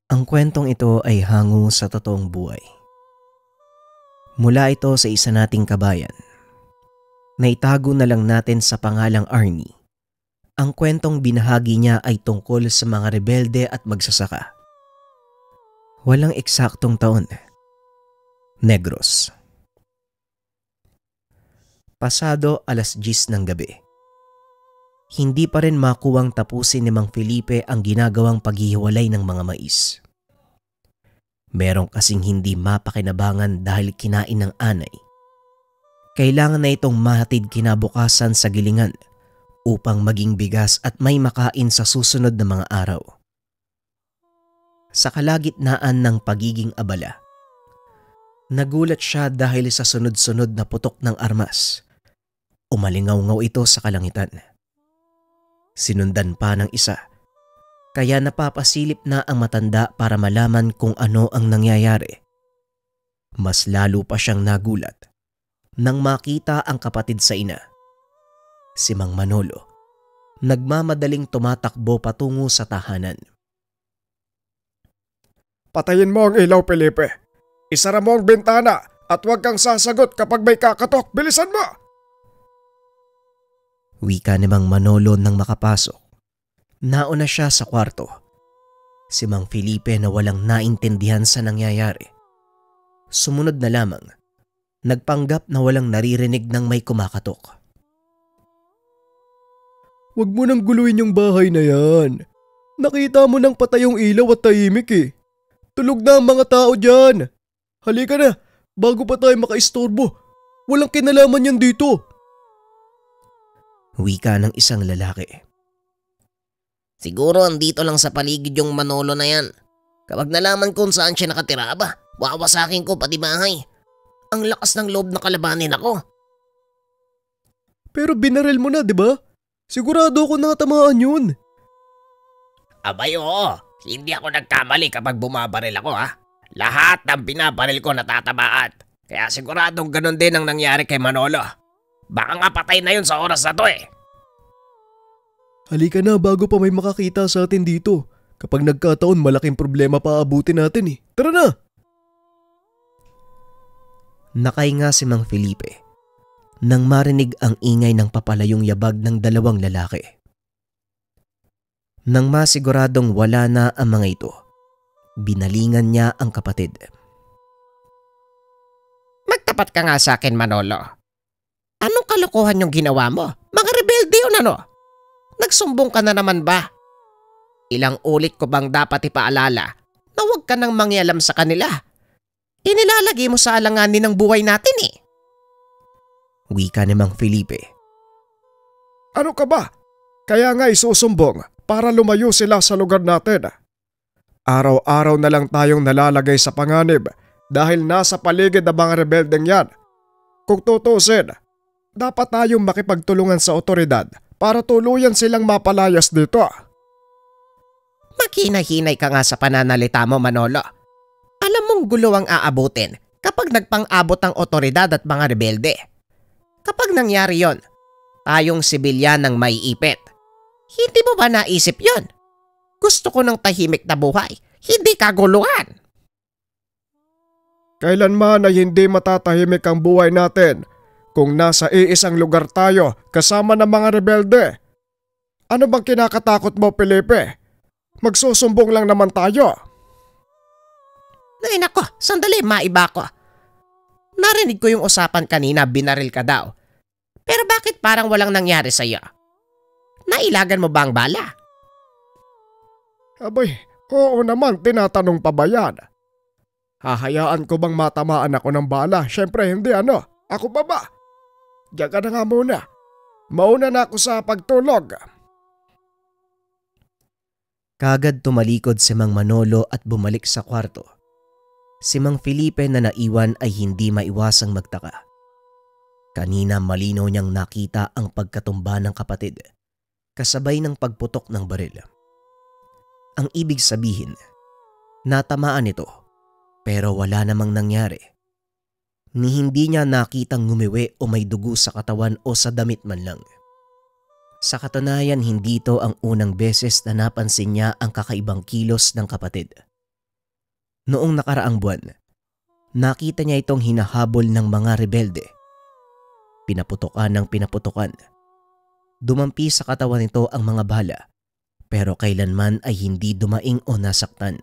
Ang kwentong ito ay hango sa totoong buhay. Mula ito sa isa nating kabayan. Naitago na lang natin sa pangalang Arnie. Ang kwentong binahagi niya ay tungkol sa mga rebelde at magsasaka. Walang eksaktong taon. Negros. Pasado 10:00 ng gabi. Hindi pa rin makuwang tapusin ni Mang Felipe ang ginagawang paghihiwalay ng mga mais. Merong kasing hindi mapakinabangan dahil kinain ng anay. Kailangan na itong mahatid kinabukasan sa gilingan upang maging bigas at may makain sa susunod na mga araw. Sa kalagitnaan ng pagiging abala, nagulat siya dahil sa sunod-sunod na putok ng armas. Umalingaw-ngaw ito sa kalangitan. Sinundan pa ng isa, kaya napapasilip na ang matanda para malaman kung ano ang nangyayari. Mas lalo pa siyang nagulat nang makita ang kapatid sa ina, si Mang Manolo, nagmamadaling tumatakbo patungo sa tahanan. Patayin mo ang ilaw, Felipe. Isara mo ang bintana at huwag kang sasagot kapag may kakatok. Bilisan mo! Wika ni Mang Manolo nang makapasok. Nauna siya sa kwarto. Si Mang Felipe na walang naintindihan sa nangyayari. Sumunod na lamang, nagpanggap na walang naririnig ng may kumakatok. Huwag mo nang guluhin yung bahay na yan. Nakita mo nang patay yung ilaw at tahimik eh. Tulog na ang mga tao dyan. Halika na, bago pa tayo makaistorbo. Walang kinalaman yan dito. Wika ng isang lalaki. Siguro andito lang sa paligid yung Manolo na yan. Kapag nalaman kung saan siya nakatira ba, wawasakin ko pati bahay. Ang lakas ng loob na kalabanin ako. Pero binaril mo na, di ba? Sigurado ako natamaan yun. Abay oo, hindi ako nagkamali kapag bumabaril ako ha. Lahat ng binabaril ko natatamaan. Kaya siguradong ganun din ang nangyari kay Manolo. Baka nga patay na yun sa oras na to eh. Halika na bago pa may makakita sa atin dito. Kapag nagkataon malaking problema pa abutin natin eh. Tara na! Nakahinga si Mang Felipe nang marinig ang ingay ng papalayong yabag ng dalawang lalaki. Nang masiguradong wala na ang mga ito, binalingan niya ang kapatid. Magtapat ka nga sa akin, Manolo. Anong kalokohan yung ginawa mo? Mga rebelde yun ano? Nagsumbong ka na naman ba? Ilang ulit ko bang dapat ipaalala na huwag ka nang mangyalam sa kanila? Inilalagay mo sa alanganin ng buhay natin eh. Wika ni Mang Felipe. Ano ka ba? Kaya nga isusumbong para lumayo sila sa lugar natin. Araw-araw na lang tayong nalalagay sa panganib dahil nasa paligid ang mga rebeldeng yan. Kung tutusin, dapat tayong makipagtulungan sa otoridad para tuluyan silang mapalayas dito. Makinay-hinay ka nga sa pananalita mo, Manolo. Alam mong gulo ang aabutin kapag nagpang-abot ang otoridad at mga rebelde. Kapag nangyari yon, tayong sibilyan ng may ipit. Hindi mo ba naisip yon? Gusto ko ng tahimik na buhay, hindi kaguluhan. Kailanman ay hindi matatahimik ang buhay natin kung nasa iisang lugar tayo kasama ng mga rebelde. Ano bang kinakatakot mo, Felipe? Magsusumbong lang naman tayo. Ay nako, sandali, maiba ko. Narinig ko yung usapan kanina, binaril ka daw. Pero bakit parang walang nangyari sa'yo? Nailagan mo ba ang bala? Abay, oo naman, tinatanong pa ba yan? Hahayaan ko bang matamaan ako ng bala? Syempre hindi ano, ako pa ba? Diyan ka na nga muna. Mauna na ako sa pagtulog. Kagad tumalikod si Mang Manolo at bumalik sa kwarto. Si Mang Felipe na naiwan ay hindi maiwasang magtaka. Kanina malinaw niyang nakita ang pagkatumba ng kapatid, kasabay ng pagputok ng baril. Ang ibig sabihin, natamaan ito pero wala namang nangyari. Ni hindi niya nakitang ngumiwi o may dugo sa katawan o sa damit man lang. Sa katunayan, hindi ito ang unang beses na napansin niya ang kakaibang kilos ng kapatid. Noong nakaraang buwan, nakita niya itong hinahabol ng mga rebelde. Pinaputukan ng pinaputukan. Dumampi sa katawan nito ang mga bala, pero kailanman ay hindi dumaing o nasaktan.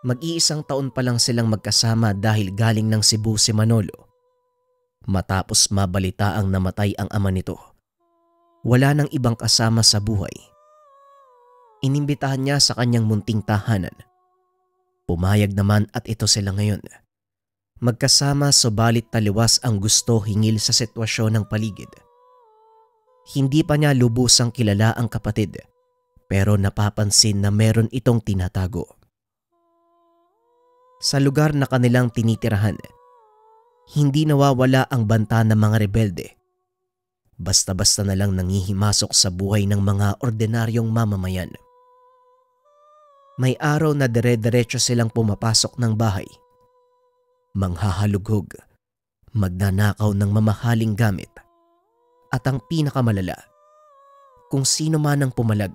Mag-iisang taon pa lang silang magkasama dahil galing ng Cebu si Manolo. Matapos mabalita ang namatay ang ama nito, wala nang ibang kasama sa buhay. Inimbitahan niya sa kanyang munting tahanan. Pumayag naman at ito sila ngayon. Magkasama subalit taliwas ang gusto hingil sa sitwasyon ng paligid. Hindi pa niya lubusang kilala ang kapatid, pero napapansin na meron itong tinatago. Sa lugar na kanilang tinitirahan, hindi nawawala ang banta ng mga rebelde. Basta-basta na lang nangihimasok sa buhay ng mga ordinaryong mamamayan. May araw na dire-diretso silang pumapasok ng bahay. Manghahalughog, magnanakaw ng mamahaling gamit. At ang pinakamalala, kung sino man ang pumalag,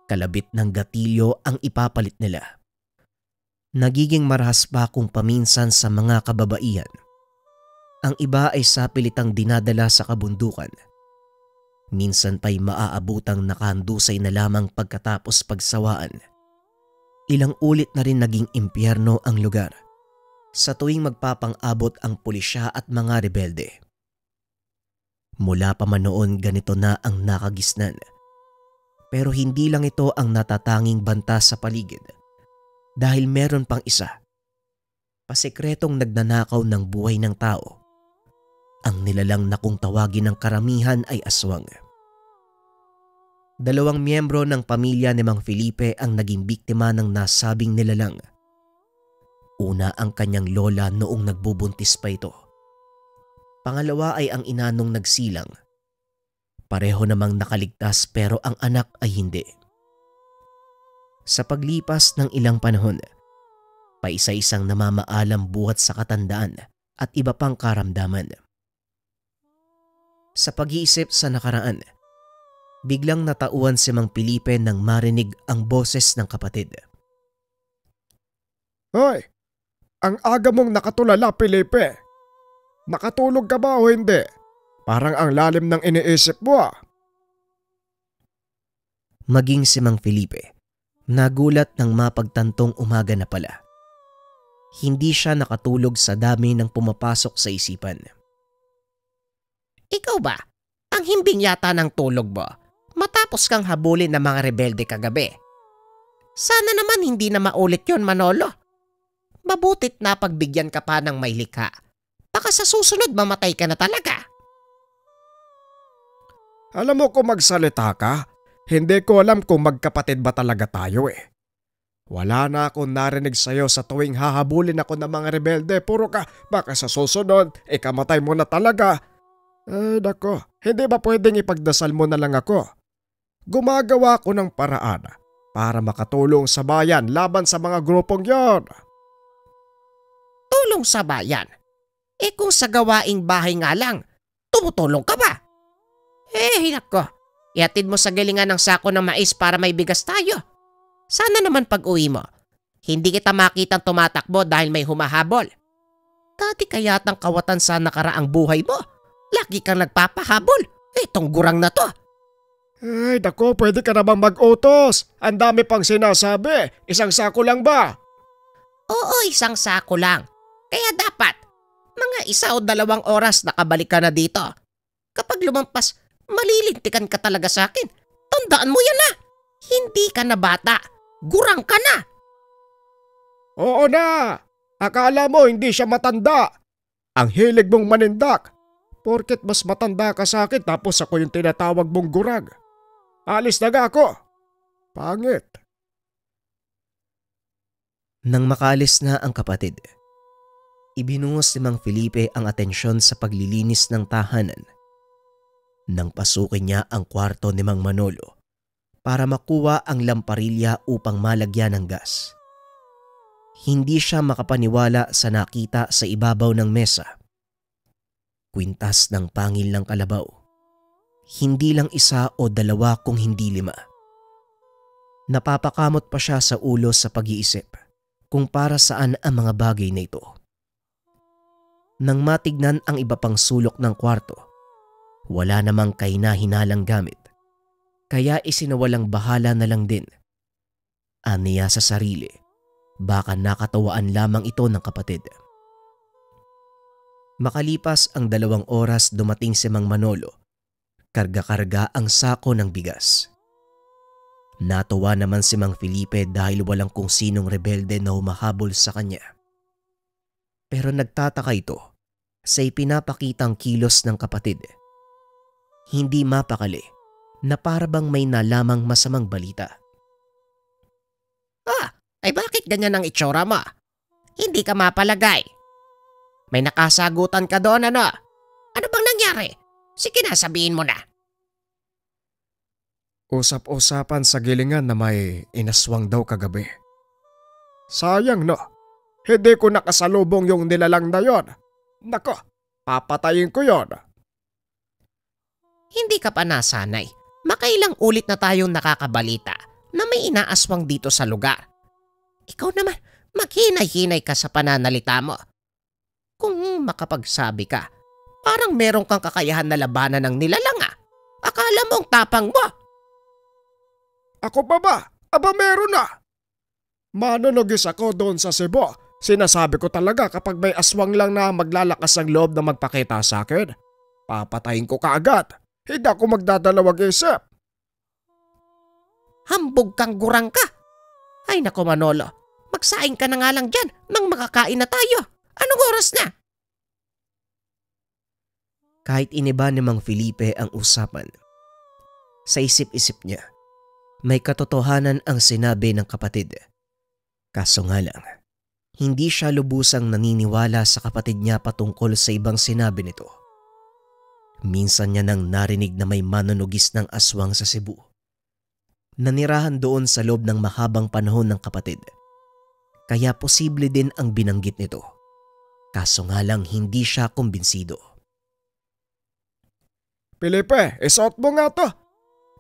kalabit ng gatilyo ang ipapalit nila. Nagiging marahas pa kung paminsan sa mga kababaihan. Ang iba ay sapilitang dinadala sa kabundukan. Minsan pa'y maaabutang nakahandusay na lamang pagkatapos pagsawaan. Ilang ulit na rin naging impyerno ang lugar sa tuwing magpapang-abot ang pulisya at mga rebelde. Mula pa man noon ganito na ang nakagisnan. Pero hindi lang ito ang natatanging banta sa paligid dahil meron pang isa. Pasikretong nagnanakaw ng buhay ng tao. Ang nilalang na kung tawagin ng karamihan ay aswang. 2 miyembro ng pamilya ni Mang Felipe ang naging biktima ng nasabing nilalang. Una ang kanyang lola noong nagbubuntis pa ito. Pangalawa ay ang ina nung nagsilang. Pareho namang nakaligtas pero ang anak ay hindi. Sa paglipas ng ilang panahon, paisa-isang namamaalam buhat sa katandaan at iba pang karamdaman. Sa pag-iisip sa nakaraan, biglang natauhan si Mang Felipe nang marinig ang boses ng kapatid. Hoy! Ang aga mong nakatulala, Felipe. Nakatulog ka ba o hindi? Parang ang lalim ng iniisip mo ah. Maging si Mang Felipe, nagulat nang mapagtantong umaga na pala. Hindi siya nakatulog sa dami ng pumapasok sa isipan. Ikaw ba? Ang himbing yata ng tulog mo matapos kang habulin ng mga rebelde kagabi. Sana naman hindi na maulit yon, Manolo. Mabutit na pagbigyan ka pa ng may likha. Baka sa susunod mamatay ka na talaga. Alam mo kung magsalita ka, hindi ko alam kung magkapatid ba talaga tayo eh. Wala na akong narinig sa'yo sa tuwing hahabulin ako ng mga rebelde. Puro ka, baka sa susunod, ikamatay mo na talaga. Nako, hindi ba pwedeng ipagdasal mo na lang ako? Gumagawa ko ng paraan para makatulong sa bayan laban sa mga grupong yon. Tulong sa bayan? Kung sa gawaing bahay nga lang, tumutulong ka ba? Nako, ihatid mo sa galingan ng sako ng mais para may bigas tayo. Sana naman pag uwi mo, hindi kita makitang tumatakbo dahil may humahabol. Dati kayatang kawatan sa nakaraang buhay mo. Lagi kang nagpapahabol. Itong gurang na to. Ay, nako, pwede ka namang mag-utos. Ang dami pang sinasabi. Isang sako lang ba? Oo, isang sako lang. Kaya dapat, mga 1 o 2 oras nakabalik ka na dito. Kapag lumampas, malilintikan ka talaga sa akin. Tandaan mo yan na. Hindi ka na bata. Gurang ka na. Oo na. Akala mo hindi siya matanda. Ang hilig mong manindak. Porket mas matanda ka sa akin tapos ako yung tinatawag mong gurag. Alis na nga ako. Pangit. Nang makaalis na ang kapatid, ibinuhos ni Mang Felipe ang atensyon sa paglilinis ng tahanan. Nang pasukin niya ang kwarto ni Mang Manolo para makuha ang lamparilla upang malagyan ng gas. Hindi siya makapaniwala sa nakita sa ibabaw ng mesa. Kwintas ng pangil ng kalabaw. Hindi lang 1 o 2 kung hindi 5. Napapakamot pa siya sa ulo sa pag-iisip. kung para saan ang mga bagay na ito. Nang matignan ang iba pang sulok ng kwarto, wala namang kahina-hinalang gamit, kaya isinawalang bahala na lang din. Aniya sa sarili, baka nakatawaan lamang ito ng kapatid. Makalipas ang 2 oras dumating si Mang Manolo. Karga-karga ang sako ng bigas. Natuwa naman si Mang Felipe dahil walang kung sinong rebelde na humahabol sa kanya. Pero nagtataka ito sa ipinapakitang kilos ng kapatid. Hindi mapakali na para bang may nalamang masamang balita. Ay bakit ganyan ang itsura mo? Hindi ka mapalagay. May nakasagutan ka doon ano? Ano bang nangyari? Sige na, sabihin mo na. Usap-usapan sa gilingan na may inaswang daw kagabi. Sayang no, hindi ko nakasalubong yung nilalang na yon. Nako, papatayin ko yon. Hindi ka pa nasanay. Makailang ulit na tayong nakakabalita na may inaaswang dito sa lugar. Ikaw naman, maghinay-hinay ka sa pananalita mo. Kung makapagsabi ka, parang meron kang kakayahan na labanan ng nilalang ah. Akala mong tapang mo. Ako pa ba? Aba meron na. Manunugis ako doon sa Cebu. Sinasabi ko talaga kapag may aswang lang na maglalakas ang loob na magpakita sa akin, papatayin ko kaagad. Hindi ako magdadalawag isip. Hambog kang gurang ka. Ay nako Manolo, magsaing ka na nga lang dyan nang makakain na tayo. Anong oras na? Kahit iniba ni Mang Felipe ang usapan, sa isip-isip niya, may katotohanan ang sinabi ng kapatid. Kaso nga lang, hindi siya lubusang naniniwala sa kapatid niya patungkol sa ibang sinabi nito. Minsan niya nang narinig na may manunugis ng aswang sa Cebu. Nanirahan doon sa loob ng mahabang panahon ng kapatid. Kaya posible din ang binanggit nito. Kaso nga lang hindi siya kumbinsido. Felipe, isuot mo nga to.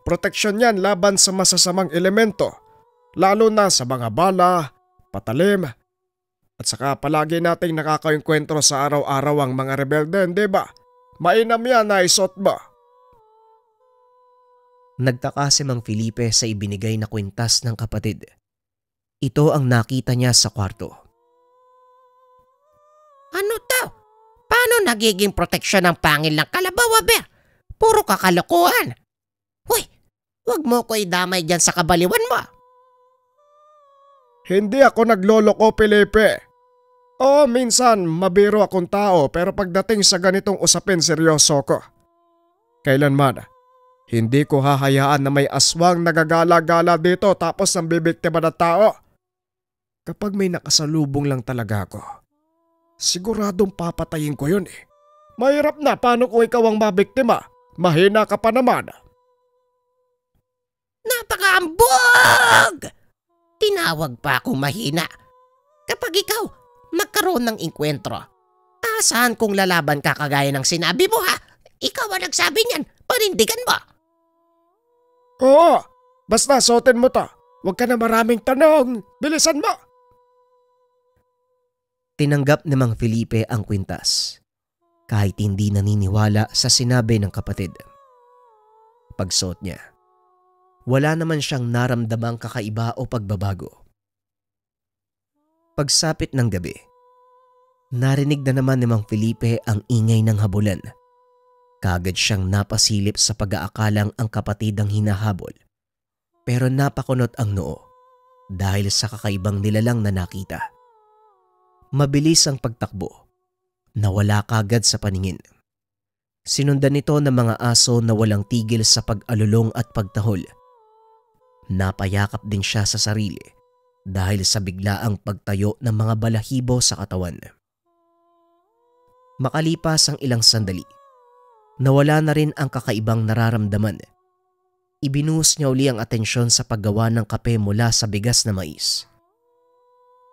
Proteksyon yan laban sa masasamang elemento. Lalo na sa mga bala, patalim. At saka palagi nating nakakaengkwentro sa araw-araw ang mga rebelde, di ba? Mainam yan na isuot mo. Nagtaka si Mang Felipe sa ibinigay na kwintas ng kapatid. Ito ang nakita niya sa kwarto. Ano to? Paano nagiging proteksyon ng pangil ng kalabaw, Aber? Puro kakalokohan. Hoy, wag mo ko idamay dyan sa kabaliwan mo. Hindi ako nagloloko, Felipe. Oo, minsan mabiro akong tao pero pagdating sa ganitong usapin seryoso ko. Kailanman, hindi ko hahayaan na may aswang nagagala-gala dito tapos ang bibiktima na tao. Kapag may nakasalubong lang talaga ako, siguradong papatayin ko yun eh. Mahirap na paano kung ikaw ang mabiktima? Mahina ka pa naman. Napakaambog! Tinawag pa akong mahina. Kapag ikaw magkaroon ng inkwentro, asahan kong lalaban ka kagaya ng sinabi mo ha? Ikaw ang nagsabi niyan, panindigan mo. Oo, basta suotin mo to. Huwag ka na maraming tanong. Bilisan mo. Tinanggap ni Mang Felipe ang kwintas, kahit hindi naniniwala sa sinabi ng kapatid. Pagsuot niya, wala naman siyang naramdamang kakaiba o pagbabago. Pagsapit ng gabi, narinig na naman ni Mang Felipe ang ingay ng habulan. Kaagad siyang napasilip sa pag-aakalang ang kapatid ang hinahabol. Pero napakunot ang noo dahil sa kakaibang nilalang na nakita. Mabilis ang pagtakbo. Nawala kaagad sa paningin. Sinundan nito ng mga aso na walang tigil sa pag-alulong at pagtahol. Napayakap din siya sa sarili dahil sa biglaang pagtayo ng mga balahibo sa katawan. Makalipas ang ilang sandali, nawala na rin ang kakaibang nararamdaman. Ibinuhos niya uli ang atensyon sa paggawa ng kape mula sa bigas na mais.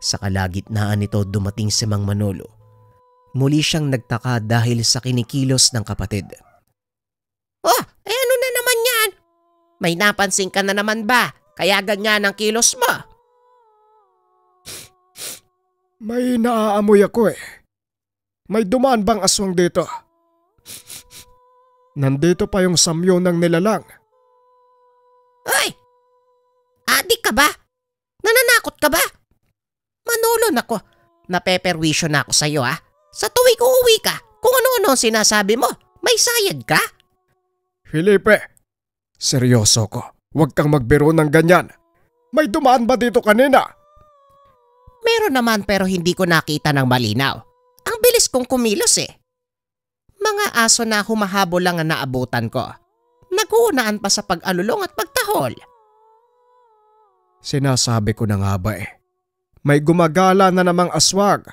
Sa kalagitnaan nito dumating si Mang Manolo. Muli siyang nagtaka dahil sa kinikilos ng kapatid. Oh, ano na naman yan? May napansin ka na naman ba? Kaya ganyan ang kilos mo. May naaamoy ako eh. May dumaan bang aswang dito? Nandito pa yung samyo ng nilalang. Ay! Adik ka ba? Nananakot ka ba? Manolo nako, napeperwisyo na ako sa'yo ha. Sa tuwing uuwi ka, kung ano-ano ang sinasabi mo, may sayad ka? Felipe, seryoso ko. Huwag kang magbiro ng ganyan. May dumaan ba dito kanina? Meron naman pero hindi ko nakita ng malinaw. Ang bilis kong kumilos eh. Mga aso na humahabol lang ang naabutan ko. Nag-uunaan pa sa pag-alulong at pagtahol. Sinasabi ko na nga ba eh. May gumagala na namang aswag.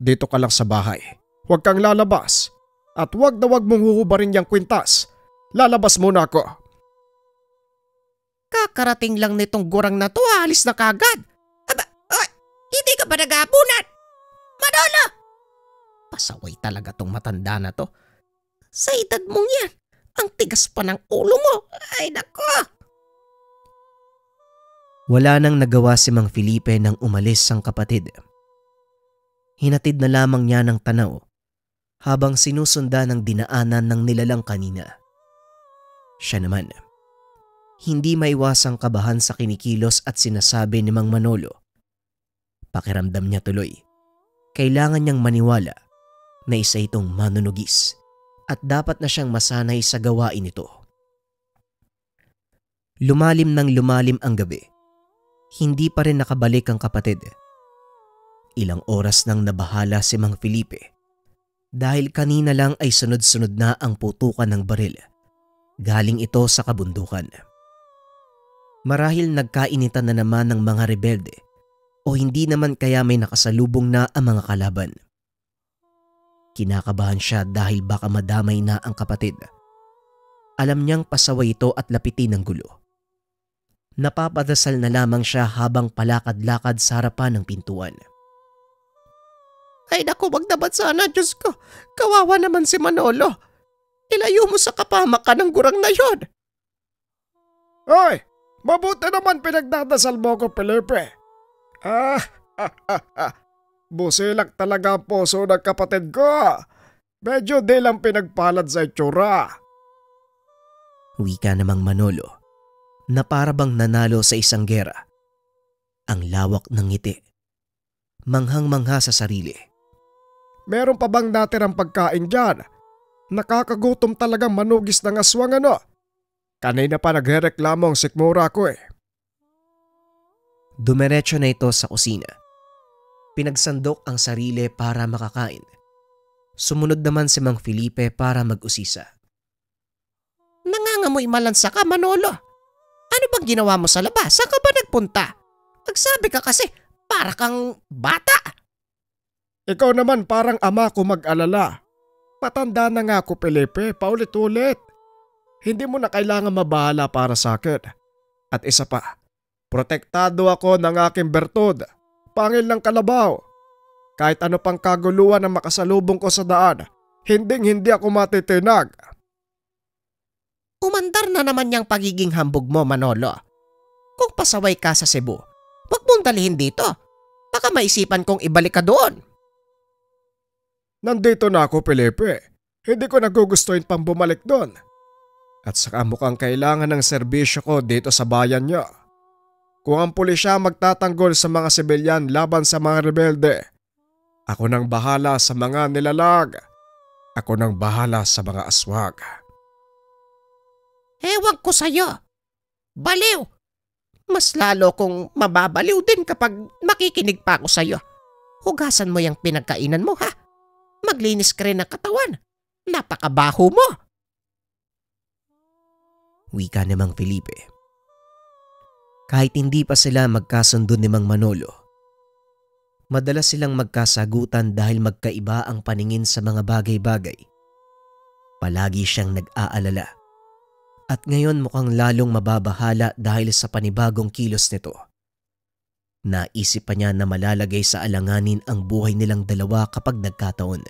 Dito ka lang sa bahay. Huwag kang lalabas. At huwag na huwag mong huhubarin yung kwintas. Lalabas muna ako. Kakarating lang nitong gurang na to, alis na kagad. Aba, hindi ka ba nag-aapunan? Manolo! Pasaway talaga tong matanda na to. Sa edad mong yan, ang tigas pa ng ulo mo. Ay nako! Wala nang nagawa si Mang Felipe nang umalis ang kapatid. Hinatid na lamang niya ng tanaw habang sinusundan ng dinaanan ng nilalang kanina. Siya naman, hindi maiwasang kabahan sa kinikilos at sinasabi ni Mang Manolo. Pakiramdam niya tuloy, kailangan niyang maniwala na isa itong manunugis at dapat na siyang masanay sa gawain ito. Lumalim ng lumalim ang gabi. Hindi pa rin nakabalik ang kapatid. Ilang oras nang nabahala si Mang Felipe dahil kanina lang ay sunod-sunod na ang putukan ng baril. Galing ito sa kabundukan. Marahil nagkainitan na naman ng mga rebelde o hindi naman kaya may nakasalubong na ang mga kalaban. Kinakabahan siya dahil baka madamay na ang kapatid. Alam niyang pasaway ito at lapitin ng gulo. Napapadasal na lamang siya habang palakad-lakad sa harapan ng pintuan. Ay naku, wag naman sana, Diyos ko. Kawawa naman si Manolo. Ilayo mo sa kapamakan ng gurang na yon. Hoy! Mabuti naman pinagdadasal mo ko, Felipe. Busilak talaga ang puso ng kapatid ko. Medyo di lang pinagpalad sa itsura. Wika namang Manolo na para bang nanalo sa isang gera. Ang lawak ng ngiti. Manghang-mangha sa sarili. Meron pa bang natirang pagkain dyan? Nakakagutom talagang manugis ng aswang ano? Kanina pa nagrereklamo ang sikmura ko eh. Dumiretso na ito sa kusina. Pinagsandok ang sarili para makakain. Sumunod naman si Mang Felipe para mag-usisa. Nangangamoy malansa ka, Manolo. Ano bang ginawa mo sa labas? Saan ka ba nagpunta? Magsabi ka kasi para kang bata. Ikaw naman parang ama ko mag-alala. Matanda na nga ako, Felipe, paulit-ulit. Hindi mo na kailangan mabahala para sa akin. At isa pa, protektado ako ng aking bertud. Pangil ng kalabaw. Kahit ano pang kaguluhan na makasalubong ko sa daan, hindi ako matitinag. Umandar na naman niyang pagiging hambog mo, Manolo. Kung pasaway ka sa Cebu, wag mong dalhin dito. Baka maisipan kong ibalik ka doon. Nandito na ako, Felipe. Hindi ko nagugustuhin pang bumalik doon. At saka mukhang kailangan ng serbisyo ko dito sa bayan niyo. Kung ang pulisya magtatanggol sa mga sibilyan laban sa mga rebelde, ako nang bahala sa mga nilalag. Ako nang bahala sa mga aswag. Ewan ko sa'yo. Baliw. Mas lalo kong mababaliw din kapag makikinig pa ako sa'yo. Hugasan mo yung pinagkainan mo ha. Maglinis ka rin ng katawan. Napakabaho mo. Wika ni Mang Felipe. Kahit hindi pa sila magkasundo ni Mang Manolo, madalas silang magkasagutan dahil magkaiba ang paningin sa mga bagay-bagay. Palagi siyang nag-aalala. At ngayon mukhang lalong mababahala dahil sa panibagong kilos nito. Naisip pa niya na malalagay sa alanganin ang buhay nilang dalawa kapag nagkataon.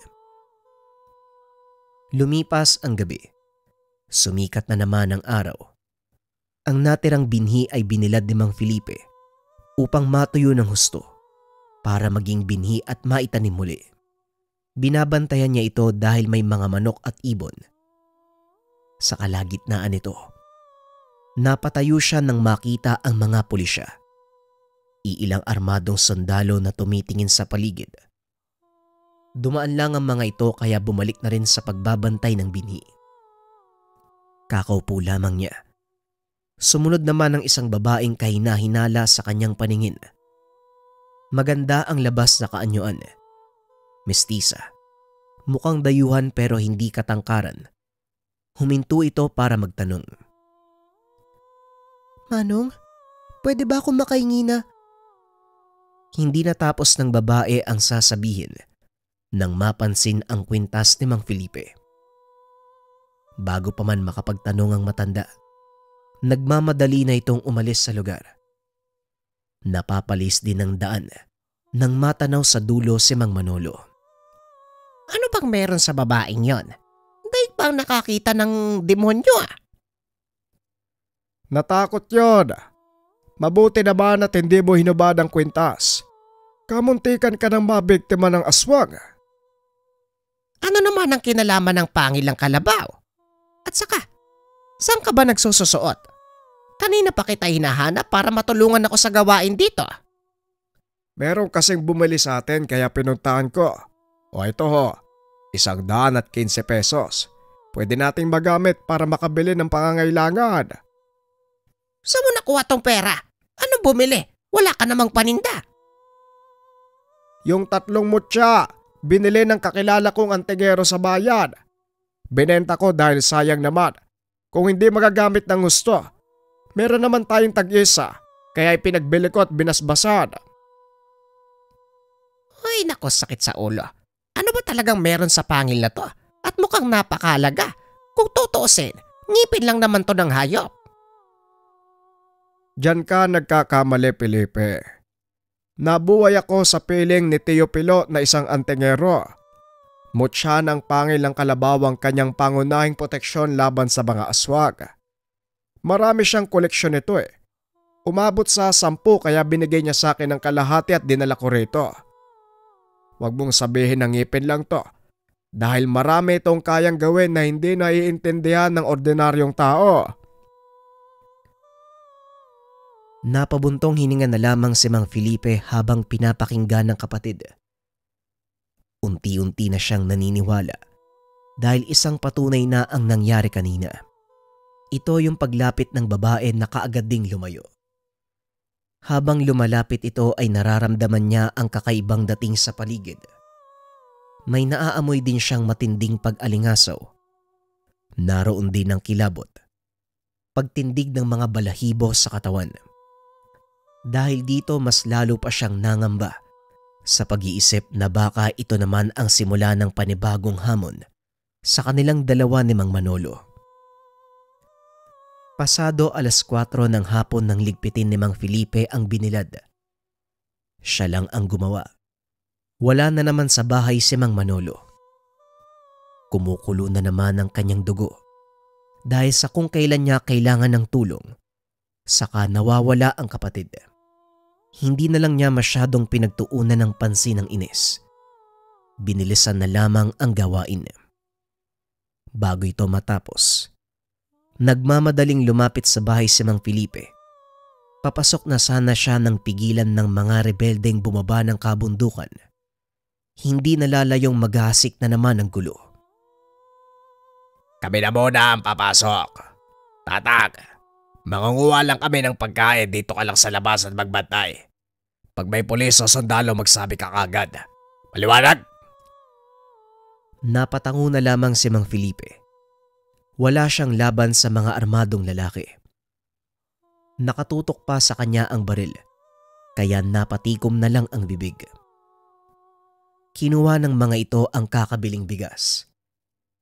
Lumipas ang gabi. Sumikat na naman ang araw. Ang natirang binhi ay binilad ni Mang Felipe upang matuyo ng husto para maging binhi at maitanim muli. Binabantayan niya ito dahil may mga manok at ibon. Sa kalagitnaan nito, napatayo siya nang makita ang mga pulisya. Iilang armadong sundalo na tumitingin sa paligid. Dumaan lang ang mga ito kaya bumalik na rin sa pagbabantay ng binhi. Kakaupo lamang niya. Sumunod naman ang isang babaeng kahina-hinala sa kanyang paningin. Maganda ang labas na kaanyuan. Mestiza. Mukhang dayuhan pero hindi katangkaran. Huminto ito para magtanong. Manong, pwede ba akong makahingi na? Hindi natapos ng babae ang sasabihin nang mapansin ang kwintas ni Mang Felipe. Bago pa man makapagtanong ang matanda, nagmamadali na itong umalis sa lugar. Napapalis din ng daan nang matanaw sa dulo si Mang Manolo. Ano bang meron sa babaeng yon? Daig bang nakakita ng demonyo ah? Natakot yon. Mabuti naman at hindi mo hinubad ang kwintas. Kamuntikan ka ng mabiktima ng aswang. Ano naman ang kinalaman ng pangilang kalabaw? At saka, saan ka ba nagsususuot? Kanina pa kita hinahanap para matulungan ako sa gawain dito. Meron kasing bumili sa atin kaya pinuntahan ko. O ito ho, 115 pesos. Pwede nating magamit para makabili ng pangangailangan. Saan mo nakuha tong pera? Anong bumili? Wala ka namang paninda. Yung 3 mutya, binili ng kakilala kong antingero sa bayan. Binenta ko dahil sayang naman. Kung hindi magagamit ng gusto, meron naman tayong tag-isa, kaya ipinagbili ko at binasbasan. Ay nako, sakit sa ulo. Ano ba talagang meron sa pangil na to? At mukhang napakalaga. Kung tutuusin, ngipin lang naman to ng hayop. Diyan ka nagkakamali, Felipe. Nabuhay ako sa piling ni Tio Pilo na isang antingero. Mutya ng pangil ng kalabawang kanyang pangunahing proteksyon laban sa mga aswag. Marami siyang koleksyon nito eh. Umabot sa 10 kaya binigay niya sa akin ng kalahati at dinala ko rito. Huwag mong sabihin na ngipin lang to. Dahil marami itong kayang gawin na hindi naiintindihan ng ordinaryong tao. Napabuntong hininga na lamang si Mang Felipe habang pinapakinggan ng kapatid. Unti-unti na siyang naniniwala dahil isang patunay na ang nangyari kanina. Ito yung paglapit ng babae na kaagad ding lumayo. Habang lumalapit ito ay nararamdaman niya ang kakaibang dating sa paligid. May naaamoy din siyang matinding pag-alingasaw. Naroon din ang kilabot. Pagtindig ng mga balahibo sa katawan. Dahil dito mas lalo pa siyang nangamba sa pag-iisip na baka ito naman ang simula ng panibagong hamon sa kanilang dalawa ni Mang Manolo. Pasado 4:00 ng hapon nang ligpitin ni Mang Felipe ang binilad. Siya lang ang gumawa. Wala na naman sa bahay si Mang Manolo. Kumukulo na naman ang kanyang dugo dahil sa kung kailan niya kailangan ng tulong, saka nawawala ang kapatid. Hindi na lang niya masyadong pinagtuunan ng pansin ng inis. Binilisan na lamang ang gawain. Bago ito matapos, nagmamadaling lumapit sa bahay si Mang Felipe. Papasok na sana siya nang pigilan ng mga rebeldeng bumaba ng kabundukan. Hindi nalalayong maghahasik na naman ang gulo. Kami na muna ang papasok. Tatag, mangunguha lang kami ng pagkain, dito ka lang sa labas at magbantay. Pag may pulis o sundalo magsabi ka kagad. Maliwanag? Napatango na lamang si Mang Felipe. Wala siyang laban sa mga armadong lalaki. Nakatutok pa sa kanya ang baril, kaya napatikom na lang ang bibig. Kinuha ng mga ito ang kakabiling bigas.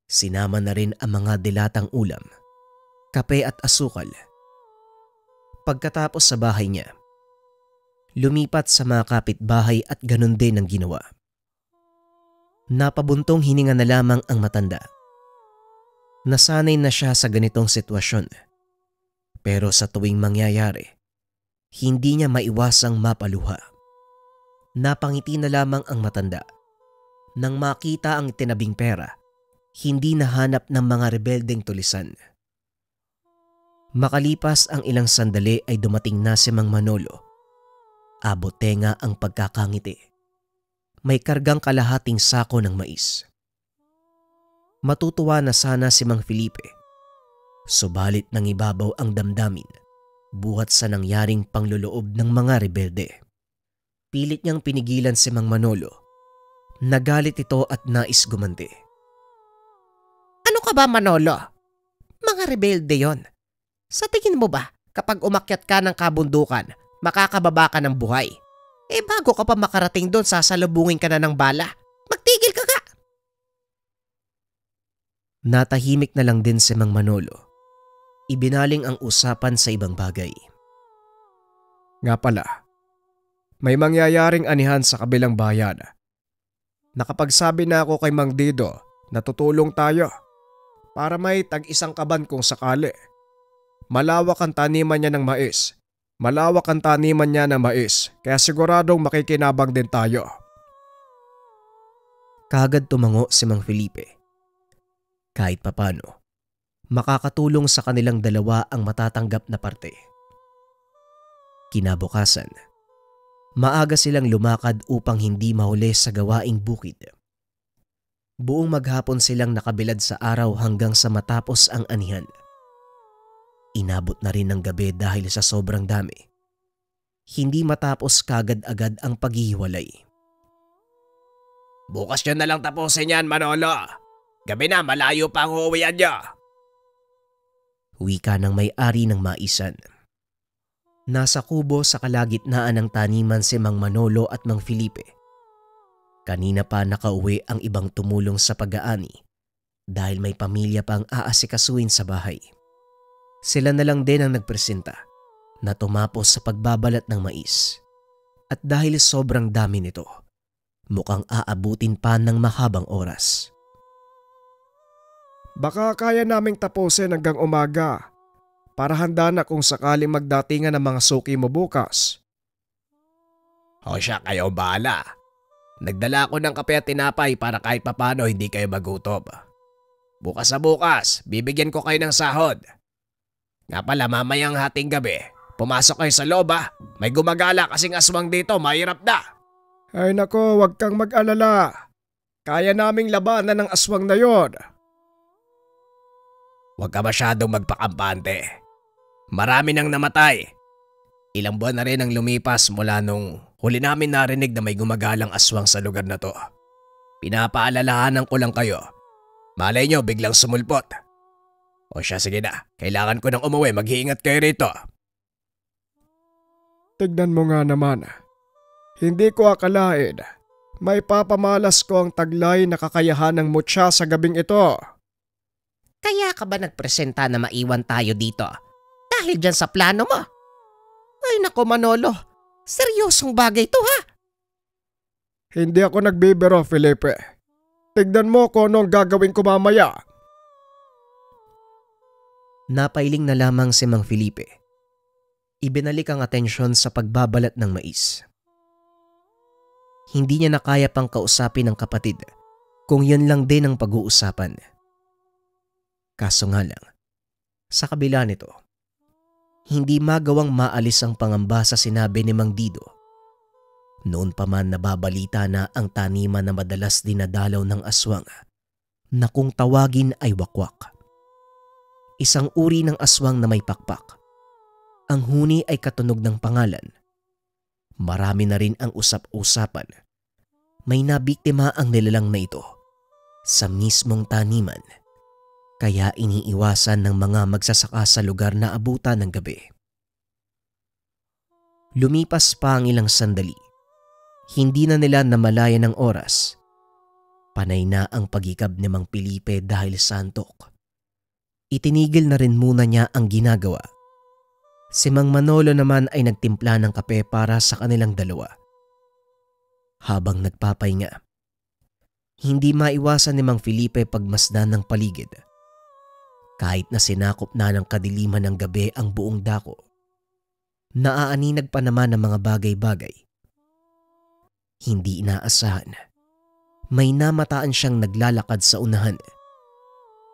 Sinama na rin ang mga dilatang ulam, kape at asukal. Pagkatapos sa bahay niya, lumipat sa mga kapitbahay at ganun din ang ginawa. Napabuntong hininga na lamang ang matanda. Nasanay na siya sa ganitong sitwasyon. Pero sa tuwing mangyayari, hindi niya maiwasang mapaluha. Napangiti na lamang ang matanda. Nang makita ang tinabing pera, hindi nahanap ng mga rebeldeng tulisan. Makalipas ang ilang sandali ay dumating na si Mang Manolo. Abotenga ang pagkakangiti. May kargang kalahating sako ng mais. Matutuwa na sana si Mang Felipe. Subalit nangibabaw ang damdamin buhat sa nangyaring pangluloob ng mga rebelde. Pilit niyang pinigilan si Mang Manolo. Nagalit ito at nais gumanti. Ano ka ba, Manolo? Mga rebelde yon. Sa tingin mo ba, kapag umakyat ka ng kabundukan, makakababa ka ng buhay? Bago ka pa makarating doon, sasalubungin ka na ng bala. Magtigil ka ka! Natahimik na lang din si Mang Manolo. Ibinaling ang usapan sa ibang bagay. Nga pala, may mangyayaring anihan sa kabilang bayan. Nakapagsabi na ako kay Mang Dido na tutulong tayo para may tag-isang kaban kung sakali. Malawak ang taniman niya ng mais. Kaya siguradong makikinabang din tayo. Kaagad tumango si Mang Felipe. Kahit papano, makakatulong sa kanilang dalawa ang matatanggap na parte. Kinabukasan, maaga silang lumakad upang hindi mahuli sa gawaing bukid. Buong maghapon silang nakabilad sa araw hanggang sa matapos ang anihan. Inabot na rin ng gabi dahil sa sobrang dami. Hindi matapos kagad-agad ang paghihiwalay. Bukas yun na lang tapusin yan, Manolo. Gabi na, malayo pa ang uuwian niyo. Wika ng may-ari ng maisan. Nasa kubo sa kalagitnaan ng taniman si Mang Manolo at Mang Felipe. Kanina pa nakauwi ang ibang tumulong sa pag-aani dahil may pamilya pang aasikasuin sa bahay. Sila na lang din ang nagpresenta na tumapos sa pagbabalat ng mais. At dahil sobrang dami nito, mukhang aabutin pa ng mahabang oras. Baka kaya naming tapusin hanggang umaga para handa na kung sakaling magdatingan ng mga suki mo bukas. O siya, kayo bahala. Nagdala ako ng kape at tinapay para kahit papano hindi kayo magutom. Bukas sa bukas, bibigyan ko kayo ng sahod. Nga pala, mamayang hating gabi, pumasok kayo sa loob ha. May gumagala kasing aswang dito, mahirap na. Ay nako, wag kang mag-alala. Kaya naming labanan ng aswang na yon. Huwag ka masyadong magpakampante. Marami nang namatay. Ilang buwan na rin ang lumipas mula nung huli namin narinig na may gumagalang aswang sa lugar na to. Pinapaalalahanan ko lang kayo. Malay nyo biglang sumulpot. O siya, sige na. Kailangan ko nang umuwi. Mag-iingat kayo rito. Tignan mo nga naman. Hindi ko akalain. May papamalas ko ang taglay na kakayahan ng mutya sa gabing ito. Kaya ka ba nagpresenta na maiwan tayo dito? Dahil dyan sa plano mo? Ay nako, Manolo. Seryosong bagay to ha? Hindi ako nagbibiro, Felipe. Tignan mo kung anong gagawin ko mamaya. Napailing na lamang si Mang Felipe. Ibinalik ang atensyon sa pagbabalat ng mais. Hindi niya na kaya pang kausapin ng kapatid kung yun lang din ang pag-uusapan. Kaso nga lang, sa kabila nito, hindi magawang maalis ang pangamba sa sinabi ni Mang Dido. Noon pa man nababalita na ang taniman na madalas dinadalaw ng aswang na kung tawagin ay wakwak. Isang uri ng aswang na may pakpak. Ang huni ay katunog ng pangalan. Marami na rin ang usap-usapan. May nabiktima ang nilalang na ito sa mismong taniman. Kaya iniiwasan ng mga magsasaka sa lugar na abutan ng gabi. Lumipas pa ang ilang sandali. Hindi na nila namalayan ng oras. Panay na ang pagikab ni Mang Felipe dahil sa antok. Itinigil na rin muna niya ang ginagawa. Si Mang Manolo naman ay nagtimpla ng kape para sa kanilang dalawa. Habang nagpapahinga, hindi maiwasan ni Mang Felipe pagmasdan ng paligid. Kahit na sinakop na ng kadiliman ng gabi ang buong dako, naaaninag pa naman ng mga bagay-bagay. Hindi inaasahan. May namataan siyang naglalakad sa unahan.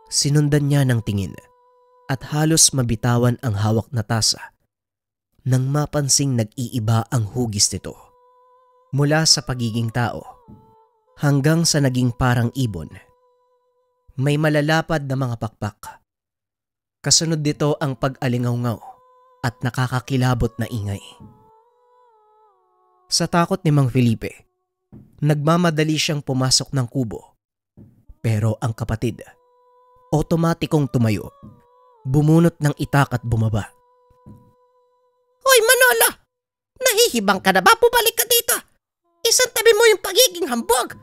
Sinundan niya ng tingin at halos mabitawan ang hawak na tasa nang mapansing nag-iiba ang hugis nito. Mula sa pagiging tao hanggang sa naging parang ibon. May malalapad na mga pakpak. Kasunod dito ang pag-alingaw-ngaw at nakakakilabot na ingay. Sa takot ni Mang Felipe, nagmamadali siyang pumasok ng kubo. Pero ang kapatid, otomatikong tumayo, bumunot ng itak at bumaba. Hoy Manolo! Nahihibang ka na ba? Bumalik ka dito! Isang tabi mo yung pagiging hambog!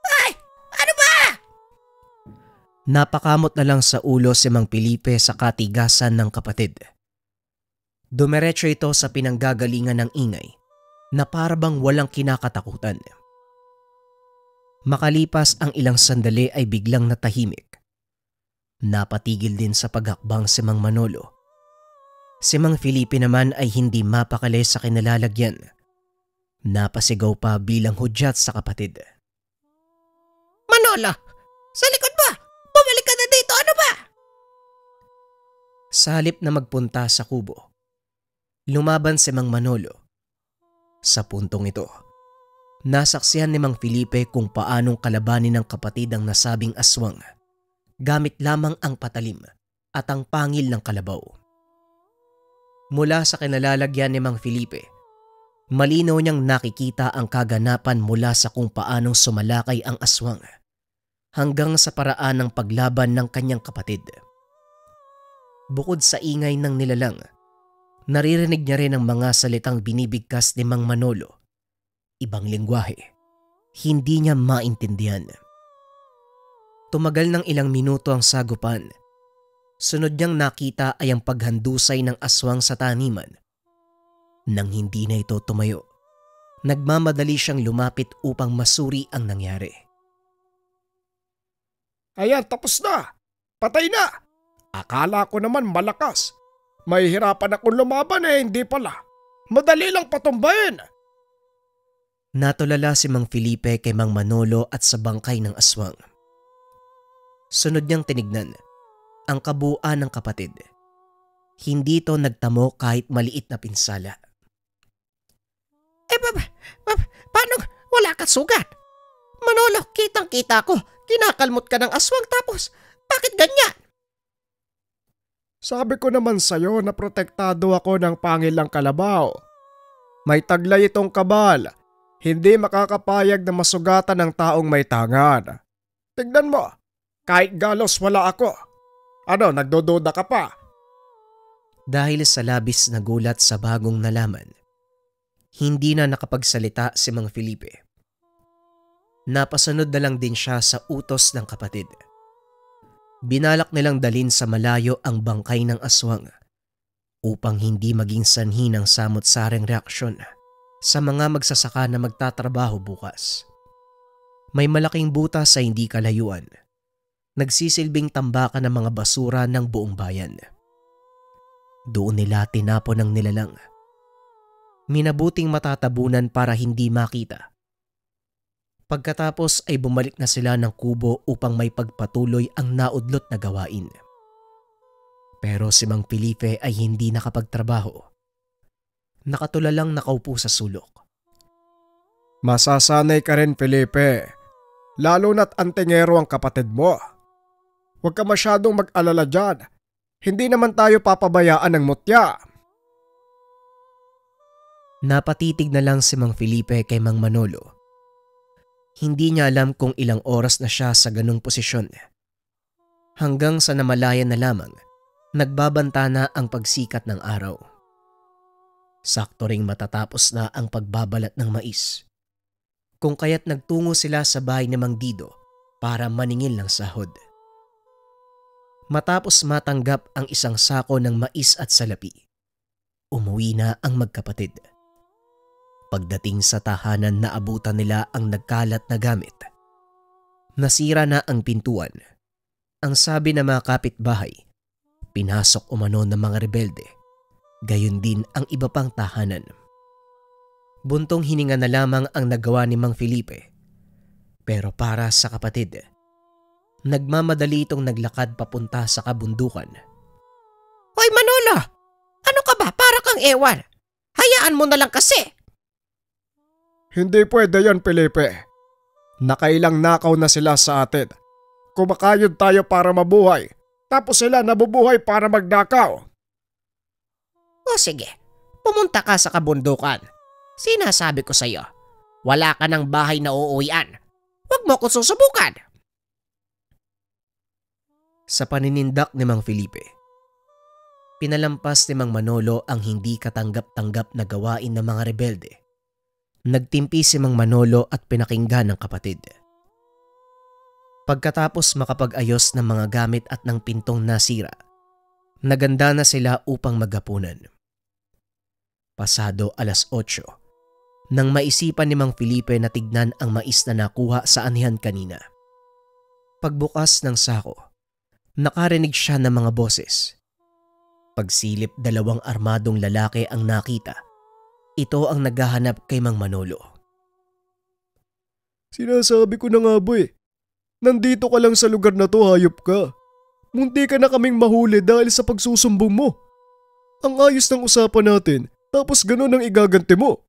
Ay! Ano ba? Napakamot na lang sa ulo si Mang Felipe sa katigasan ng kapatid. Dumiretso ito sa pinanggagalingan ng ingay na parabang walang kinakatakutan. Makalipas ang ilang sandali ay biglang natahimik. Napatigil din sa paghakbang si Mang Manolo. Si Mang Felipe naman ay hindi mapakali sa kinalalagyan. Napasigaw pa bilang hudyat sa kapatid. Manolo! Sa likod mo! Bumalik ka na dito! Ano ba? Sa halip na magpunta sa kubo, lumaban si Mang Manolo. Sa puntong ito, nasaksihan ni Mang Felipe kung paanong kalabanin ng kapatid ang nasabing aswang gamit lamang ang patalim at ang pangil ng kalabaw. Mula sa kinalalagyan ni Mang Felipe, malinaw niyang nakikita ang kaganapan mula sa kung paanong sumalakay ang aswang hanggang sa paraan ng paglaban ng kanyang kapatid. Bukod sa ingay ng nilalang, naririnig niya rin ang mga salitang binibigkas ni Mang Manolo. Ibang lengguwahe, hindi niya maintindihan. Tumagal ng ilang minuto ang sagupan. Sunod niyang nakita ay ang paghandusay ng aswang sa taniman. Nang hindi na ito tumayo, nagmamadali siyang lumapit upang masuri ang nangyari. Ayan, tapos na. Patay na. Akala ko naman malakas. Mahihirapan akong lumaban hindi pala. Madali lang patumbayin. Natulala si Mang Felipe kay Mang Manolo at sa bangkay ng aswang. Sunod niyang tinignan ang kabuuan ng kapatid. Hindi ito nagtamo kahit maliit na pinsala. Paano wala ka sugat? Manolo, kitang-kita ko. Kinakalmot ka ng aswang tapos bakit ganyan? Sabi ko naman sa'yo na protektado ako ng pangilang kalabaw. May taglay itong kabal. Hindi makakapayag na masugatan ng taong may tangan. Tignan mo, kahit galos wala ako. Ano, nagdududa ka pa? Dahil sa labis na gulat sa bagong nalaman, hindi na nakapagsalita si Mang Felipe. Napasunod na lang din siya sa utos ng kapatid. Binalak nilang dalhin sa malayo ang bangkay ng aswang upang hindi maging sanhi ng samot-saring reaksyon sa mga magsasaka na magtatrabaho bukas. May malaking butas sa hindi kalayuan. Nagsisilbing tambakan ng mga basura ng buong bayan. Doon nila tinapon ang nilalang. Minabuting matatabunan para hindi makita. Pagkatapos ay bumalik na sila ng kubo upang may pagpatuloy ang naudlot na gawain. Pero si Mang Felipe ay hindi nakapagtrabaho. Nakatulalang nakaupo sa sulok. Masasanay ka rin, Felipe. Lalo na't antingero ang kapatid mo. Huwag ka masyadong mag-alala dyan. Hindi naman tayo papabayaan ng mutya. Napatitig na lang si Mang Felipe kay Mang Manolo. Hindi niya alam kung ilang oras na siya sa ganung posisyon. Hanggang sa namalayan na lamang, nagbabanta na ang pagsikat ng araw. Sakto ring matatapos na ang pagbabalat ng mais. Kung kaya't nagtungo sila sa bahay ni Mang Dido para maningil ng sahod. Matapos matanggap ang isang sako ng mais at salapi, umuwi na ang magkapatid. Pagdating sa tahanan, naabutan nila ang nagkalat na gamit. Nasira na ang pintuan. Ang sabi ng mga kapitbahay, pinasok umano ng mga rebelde. Gayon din ang iba pang tahanan. Buntong hininga na lamang ang nagawa ni Mang Felipe. Pero para sa kapatid, nagmamadali itong naglakad papunta sa kabundukan. Hoy Manolo! Ano ka ba? Para kang ewan. Hayaan mo na lang kasi. Hindi pwede yan, Felipe. Nakailang nakaw na sila sa atin. Kumakayod tayo para mabuhay, tapos sila nabubuhay para magnakaw. O sige, pumunta ka sa kabundukan. Sinasabi ko sa'yo, wala ka ng bahay na uuwian. Huwag mo ko susubukan. Sa paninindak ni Mang Felipe, pinalampas ni Mang Manolo ang hindi katanggap-tanggap na gawain ng mga rebelde. Nagtimpi si Mang Manolo at pinakinggan ng kapatid. Pagkatapos makapag-ayos ng mga gamit at ng pintong nasira, naganda na sila upang maghapunan. Pasado 8:00, nang maisipan ni Mang Felipe na tignan ang mais na nakuha sa anihan kanina. Pagbukas ng sako, nakarinig siya ng mga boses. Pagsilip, 2 armadong lalaki ang nakita. Ito ang naghahanap kay Mang Manolo. Sinasabi ko na nga ba eh. Nandito ka lang sa lugar na to, hayop ka. Munti ka na kaming mahuli dahil sa pagsusumbong mo. Ang ayos ng usapan natin, tapos ganun ang igaganti mo.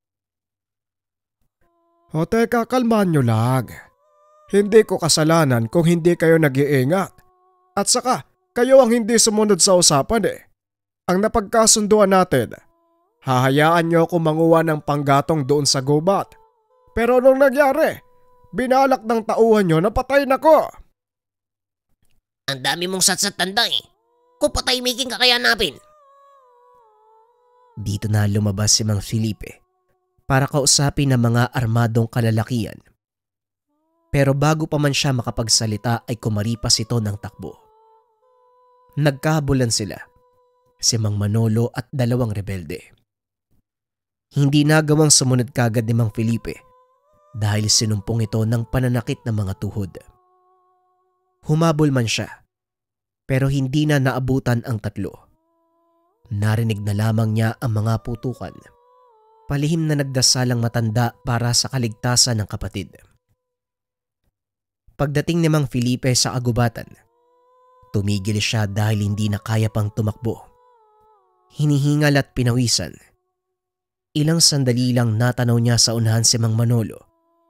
O teka, kalmahan nyo lang. Hindi ko kasalanan kung hindi kayo nag-iingat. At saka, kayo ang hindi sumunod sa usapan eh. Ang napagkasunduan natin, hahayaan nyo ako manguha ng panggatong doon sa gubat. Pero nung nangyari, binalak ng tauhan nyo na patayin ako. Ang dami mong satsat tanda eh. Kung patay-making ka kaya napin. Dito na lumabas si Mang Felipe para kausapin ng mga armadong kalalakian. Pero bago pa man siya makapagsalita ay kumaripas ito ng takbo. Nagkahabulan sila, si Mang Manolo at 2 rebelde. Hindi nagawang sumunod kagad ni Mang Felipe dahil sinumpong ito ng pananakit ng mga tuhod. Humabol man siya, pero hindi na naabutan ang 3. Narinig na lamang niya ang mga putukan. Palihim na nagdasalang matanda para sa kaligtasan ng kapatid. Pagdating ni Mang Felipe sa agubatan, tumigil siya dahil hindi na kaya pang tumakbo. Hinihingal at pinawisan. Ilang sandali lang natanaw niya sa unahan si Mang Manolo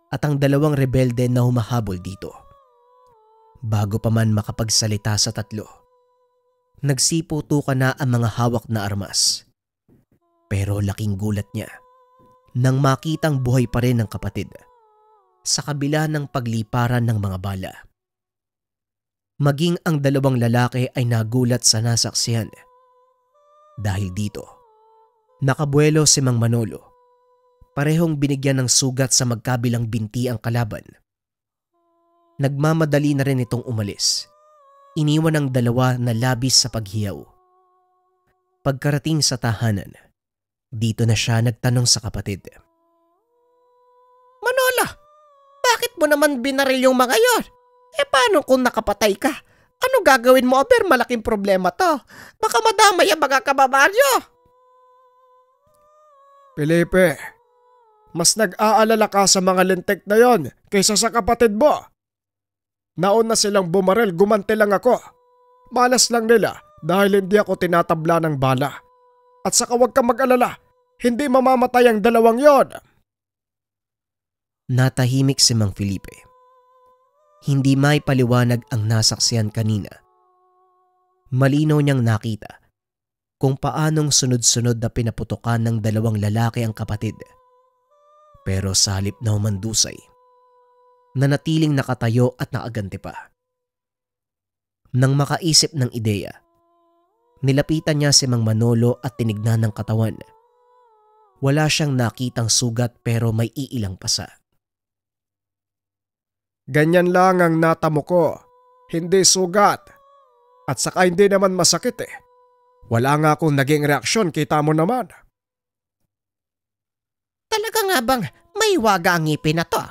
at ang 2 rebelde na humahabol dito. Bago pa man makapagsalita sa 3, nagsiputukan na ang mga hawak na armas. Pero laking gulat niya nang makitang buhay pa rin ang kapatid sa kabila ng pagliparan ng mga bala. Maging ang 2 lalaki ay nagulat sa nasaksihan. Dahil dito, nakabuelo si Mang Manolo. Parehong binigyan ng sugat sa magkabilang binti ang kalaban. Nagmamadali na rin itong umalis. Iniwan ang 2 na labis sa paghiyaw. Pagkarating sa tahanan, dito na siya nagtanong sa kapatid. Manolo, bakit mo naman binaril yung mga yon? Paano kung nakapatay ka? Ano gagawin mo, aber? Malaking problema to. Baka madamay ang mga kababaryo. Felipe, mas nag-aalala ka sa mga lintik na yon kaysa sa kapatid mo. Nauna silang bumaril, gumanti lang ako. Malas lang nila dahil hindi ako tinatabla ng bala. At saka huwag kang mag-alala, hindi mamamatay ang 2 yon. Natahimik si Mang Felipe. Hindi may paliwanag ang nasaksihan kanina. Malinaw niyang nakita kung paanong sunod-sunod na pinaputukan ng 2 lalaki ang kapatid. Pero sa halip na humandusay, nanatiling nakatayo at nakaganti pa. Nang makaisip ng ideya, nilapitan niya si Mang Manolo at tinignan ng katawan. Wala siyang nakitang sugat pero may iilang pasa. Ganyan lang ang natamo ko, hindi sugat. At saka hindi naman masakit eh. Wala nga akong naging reaksyon, kita mo naman. Talaga nga bang may waga ang ngipin na to?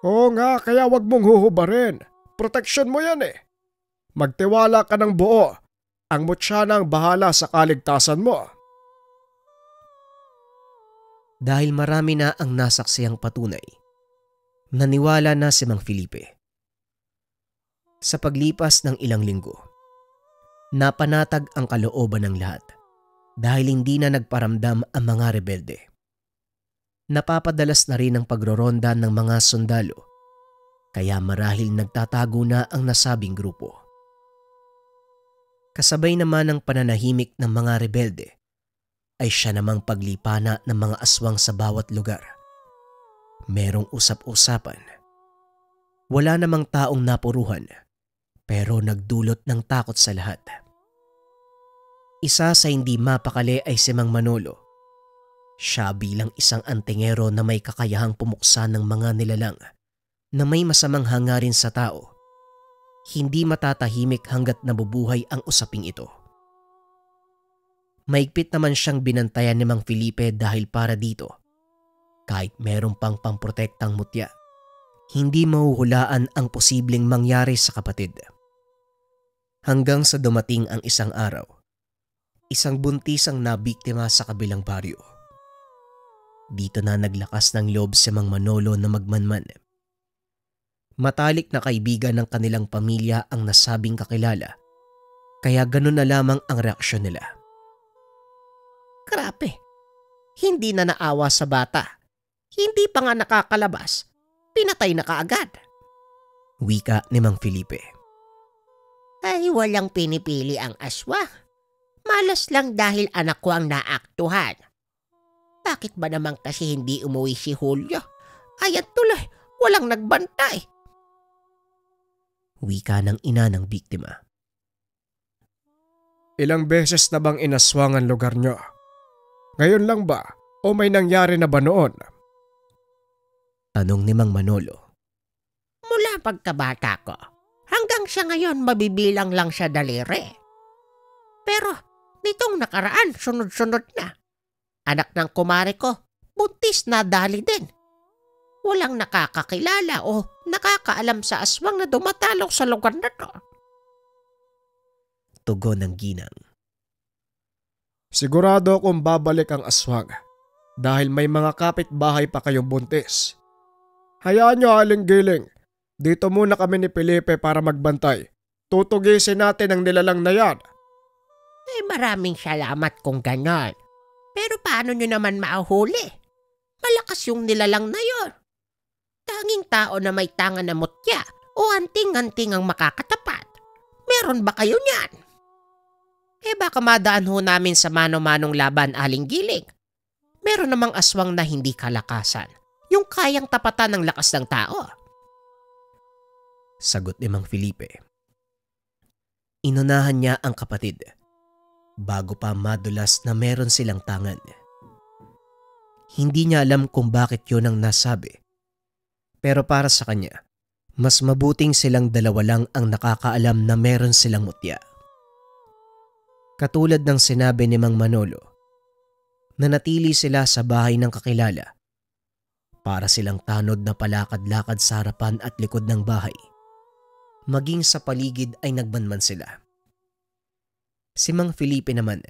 Oo nga, kaya wag mong huhubarin. Proteksyon mo yan eh. Magtiwala ka ng buo. Ang mutya na ang bahala sa kaligtasan mo. Dahil marami na ang nasaksiyang patunay, naniwala na si Mang Felipe. Sa paglipas ng ilang linggo, napanatag ang kalooban ng lahat dahil hindi na nagparamdam ang mga rebelde. Napapadalas na rin ang pagroronda ng mga sundalo, kaya marahil nagtatago na ang nasabing grupo. Kasabay naman ng pananahimik ng mga rebelde ay siya namang paglipana ng mga aswang sa bawat lugar. Merong usap-usapan. Wala namang taong napuruhan pero nagdulot ng takot sa lahat. Isa sa hindi mapakali ay si Mang Manolo. Siya bilang isang antingero na may kakayahang pumuksa ng mga nilalang na may masamang hangarin sa tao. Hindi matatahimik hanggat nabubuhay ang usaping ito. Maigpit naman siyang binantayan ni Mang Felipe dahil para dito, kahit meron pang pamprotektang mutya, hindi mahuhulaan ang posibleng mangyari sa kapatid. Hanggang sa dumating ang isang araw, isang buntis ang nabiktima sa kabilang baryo. Dito na naglakas ng loob si Mang Manolo na magmanman. Matalik na kaibigan ng kanilang pamilya ang nasabing kakilala, kaya ganun na lamang ang reaksyon nila. Grabe, hindi na naawa sa bata. Hindi pa nga nakakalabas, pinatay na kaagad. Wika ni Mang Felipe. Ay walang pinipili ang aswa. Malas lang dahil anak ko ang naaktuhan. Bakit ba naman kasi hindi umuwi si Julio? Ayan tuloy, walang nagbantay. Wika ng ina ng biktima. Ilang beses na bang inaswang ang lugar nyo? Ngayon lang ba o may nangyari na ba noon? Tanong ni Mang Manolo. Mula pagkabata ko, hanggang siya ngayon mabibilang lang siya daliri. Pero nitong nakaraan sunod-sunod na. Anak ng kumare ko, buntis na dali din. Walang nakakakilala o nakakaalam sa aswang na dumatalok sa lugar na to. Tugon ng ginang. Sigurado akong babalik ang aswang dahil may mga kapitbahay pa kayong buntis. Hayaan nyo, Aling Giling. Dito muna kami ni Felipe para magbantay. Tutugisin natin ang nilalang na yan. Maraming salamat kung ganon. Pero paano nyo naman mauhuli? Malakas yung nilalang na yon. Tanging tao na may tanga na mutya o anting-anting ang makakatapat. Meron ba kayo niyan? Baka madaan ho namin sa mano-manong laban, Aling Giling. Meron namang aswang na hindi kalakasan. Yung kayang tapatan ng lakas ng tao. Sagot ni Mang Felipe. Inunahan niya ang kapatid bago pa madulas na meron silang tangan. Hindi niya alam kung bakit yun ang nasabi. Pero para sa kanya, mas mabuting silang dalawa lang ang nakakaalam na meron silang mutya. Katulad ng sinabi ni Mang Manolo, nanatili sila sa bahay ng kakilala para silang tanod na palakad-lakad sa harapan at likod ng bahay. Maging sa paligid ay nagmanman sila. Si Mang Felipe naman,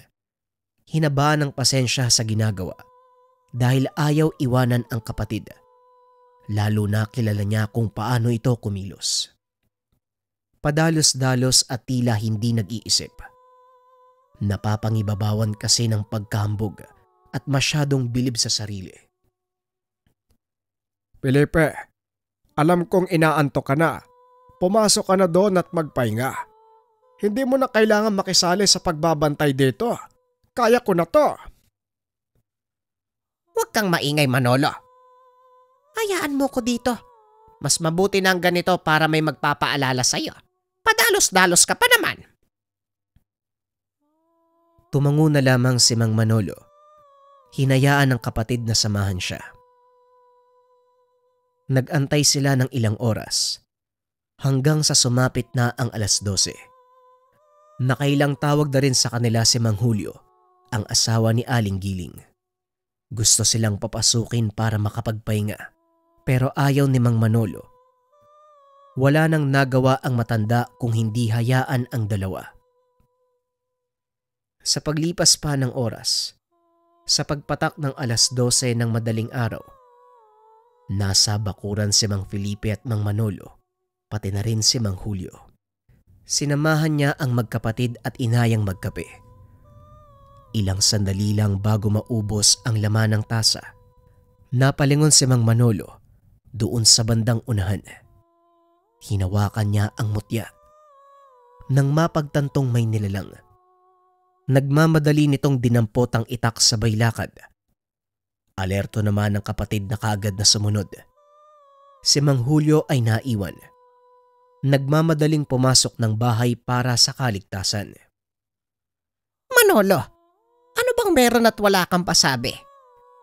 hinabaan ng pasensya sa ginagawa dahil ayaw iwanan ang kapatid. Lalo na kilala niya kung paano ito kumilos. Padalos-dalos at tila hindi nag-iisip. Napapangibabawan kasi ng pagkahambog at masyadong bilib sa sarili. Felipe, alam kong inaantok ka na. Pumasok ka na doon at magpahinga. Hindi mo na kailangan makisali sa pagbabantay dito. Kaya ko na to. Huwag kang maingay, Manolo. Hayaan mo ko dito. Mas mabuti na ang ganito para may magpapaalala sa'yo. Padalos-dalos ka pa naman. Tumango na lamang si Mang Manolo. Hinayaan ng kapatid na samahan siya. Nag-antay sila ng ilang oras hanggang sa sumapit na ang 12:00. Nakailang tawag na rin sa kanila si Mang Julio, ang asawa ni Aling Giling. Gusto silang papasukin para makapagpahinga. Pero ayaw ni Mang Manolo. Wala nang nagawa ang matanda kung hindi hayaan ang dalawa. Sa paglipas pa ng oras, Sa pagpatak ng 12:00 ng madaling araw, nasa bakuran si Mang Felipe at Mang Manolo, pati na rin si Mang Julio. Sinamahan niya ang magkapatid at inayang magkape. Ilang sandali lang bago maubos ang laman ng tasa, napalingon si Mang Manolo doon sa bandang unahan. Hinawakan niya ang mutya. Nang mapagtantong may nilalang, nagmamadali nitong dinampot ang itak sabay lakad. Alerto naman ang kapatid na kaagad na sumunod. Si Mang Julio ay naiwan. Nagmamadaling pumasok ng bahay para sa kaligtasan. Manolo, ano bang meron at wala kang pasabi?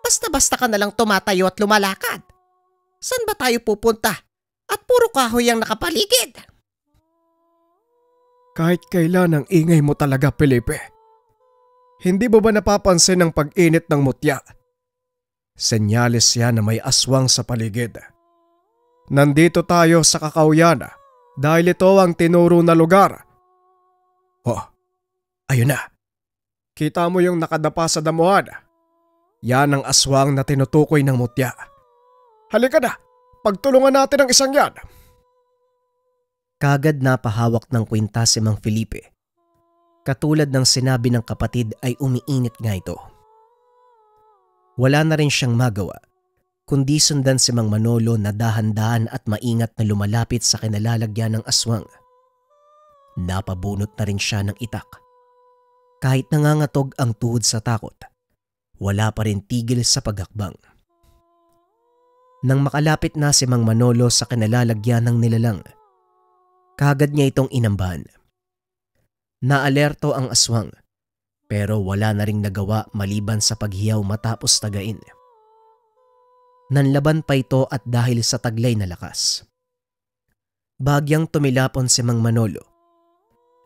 Basta-basta ka nalang tumatayo at lumalakad. Saan ba tayo pupunta? At puro kahoy ang nakapaligid. Kahit kailan ang ingay mo talaga, Felipe. Hindi mo ba napapansin ang pag-init ng mutya? Senyales yan na may aswang sa paligid. Nandito tayo sa Kakauyan dahil ito ang tinuro na lugar. Oh, ayun na. Kita mo yung nakadapa sa damuhan? Yan ang aswang na tinutukoy ng mutya. Halika na, pagtulungan natin ang isang yan. Kagad napahawak ng kwinta si Mang Felipe. Katulad ng sinabi ng kapatid ay umiinit nga ito. Wala na rin siyang magawa, kundi sundan si Mang Manolo na dahan-dahan at maingat na lumalapit sa kinalalagyan ng aswang. Napabunot na rin siya ng itak. Kahit nangangatog ang tuhod sa takot, wala pa rin tigil sa paghakbang. Nang makalapit na si Mang Manolo sa kinalalagyan ng nilalang, kagad niya itong inambahan. Naalerto ang aswang, pero wala na ring nagawa maliban sa paghiyaw matapos tagain. Nanlaban pa ito at dahil sa taglay na lakas. Bagyang tumilapon si Mang Manolo.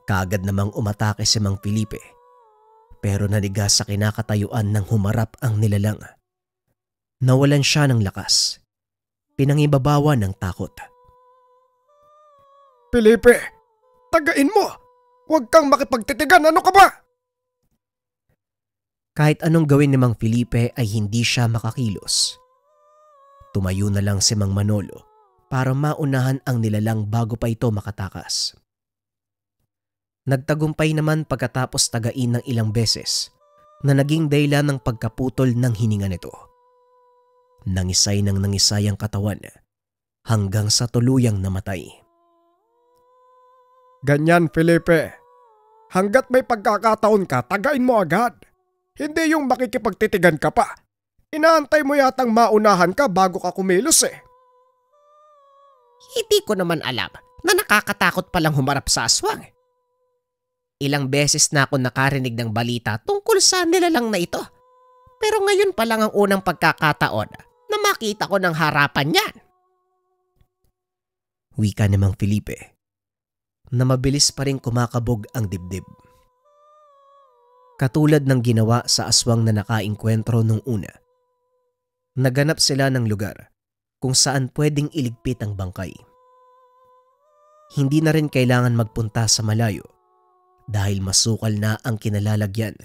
Kagad namang umatake si Mang Felipe, pero naniga sa kinakatayuan nang humarap ang nilalang. Nawalan siya ng lakas. Pinangibabawan ng takot. Felipe, tagain mo! Huwag kang makipagtitigan, ano ka ba? Kahit anong gawin ni Mang Felipe ay hindi siya makakilos. Tumayo na lang si Mang Manolo para maunahan ang nilalang bago pa ito makatakas. Nagtagumpay naman pagkatapos tagain ng ilang beses na naging dahilan ng pagkaputol ng hininga nito. Nangisay ng nangisay ang katawan hanggang sa tuluyang namatay. Ganyan, Felipe. Hanggat may pagkakataon ka, tagain mo agad. Hindi yung makikipagtitigan ka pa. Inaantay mo yatang maunahan ka bago ka kumilos eh. Hindi ko naman alam na nakakatakot palang humarap sa aswang. Ilang beses na ako nakarinig ng balita tungkol sa nilalang na ito. Pero ngayon pa lang ang unang pagkakataon na makita ko ng harapan niyan. Wika ni Mang Felipe na mabilis pa rin kumakabog ang dibdib. Katulad ng ginawa sa aswang na nakainkwentro nung una. Naganap sila ng lugar kung saan pwedeng iligpit ang bangkay. Hindi na rin kailangan magpunta sa malayo dahil masukal na ang kinalalagyan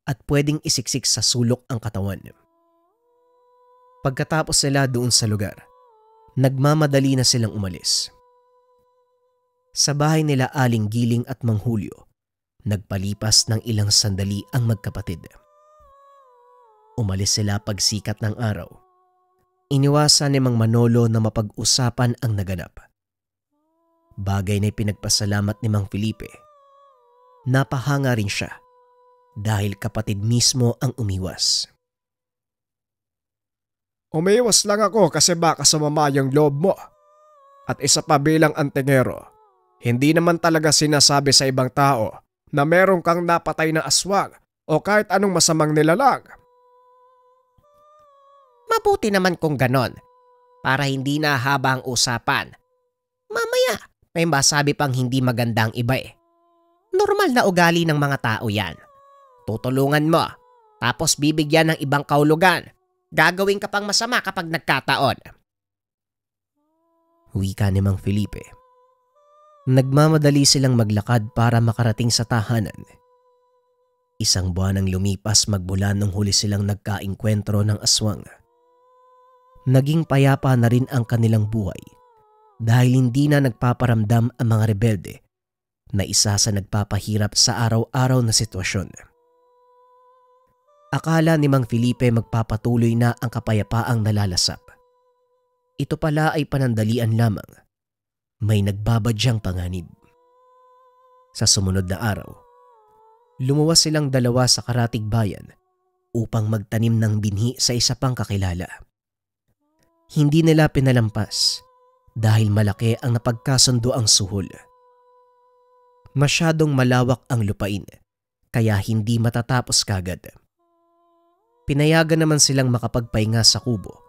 at pwedeng isiksik sa sulok ang katawan. Pagkatapos sila doon sa lugar, nagmamadali na silang umalis. Sa bahay nila Aling Giling at Mang Julio, nagpalipas ng ilang sandali ang magkapatid. Umalis sila pagsikat ng araw. Iniwasan ni Mang Manolo na mapag-usapan ang naganap. Bagay na pinagpasalamat ni Mang Felipe. Napahanga rin siya dahil kapatid mismo ang umiwas. Umiwas lang ako kasi baka sumama yung loob mo. At isa pa bilang antingero, hindi naman talaga sinasabi sa ibang tao na meron kang napatay na aswang o kahit anong masamang nilalang. Mabuti naman kung ganon, para hindi na haba ang usapan. Mamaya, may masabi pang hindi magandang iba eh. Normal na ugali ng mga tao yan. Tutulungan mo, tapos bibigyan ng ibang kahulugan. Gagawin ka pang masama kapag nagkataon. Wika ni Mang Felipe. Nagmamadali silang maglakad para makarating sa tahanan. Isang buwan ang lumipas magmula nung huli silang nagkaengkwentro ng aswang. Naging payapa na rin ang kanilang buhay dahil hindi na nagpaparamdam ang mga rebelde na isa sa nagpapahirap sa araw-araw na sitwasyon. Akala ni Mang Felipe magpapatuloy na ang kapayapaang nalalasap. Ito pala ay panandalian lamang. May nagbabadyang panganib. Sa sumunod na araw, lumuwas silang dalawa sa karatig bayan upang magtanim ng binhi sa isa pang kakilala. Hindi nila pinalampas dahil malaki ang napagkasundo ang suhol. Masyadong malawak ang lupain kaya hindi matatapos kagad. Pinayagan naman silang makapagpahinga sa kubo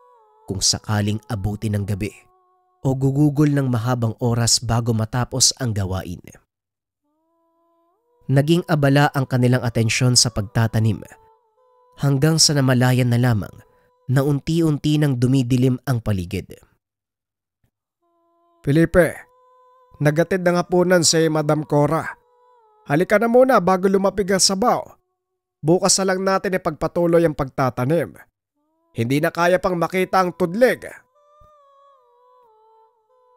kung sakaling abutin ng gabi o gugugol ng mahabang oras bago matapos ang gawain. Naging abala ang kanilang atensyon sa pagtatanim hanggang sa namalayan na lamang na unti-unti nang dumidilim ang paligid. Felipe, nagatid ng hapunan si Madam Cora. Halika na muna bago lumapig ang sabaw. Bukas na lang natin ipagpatuloy ang pagtatanim. Hindi na kaya pang makita ang tudlig.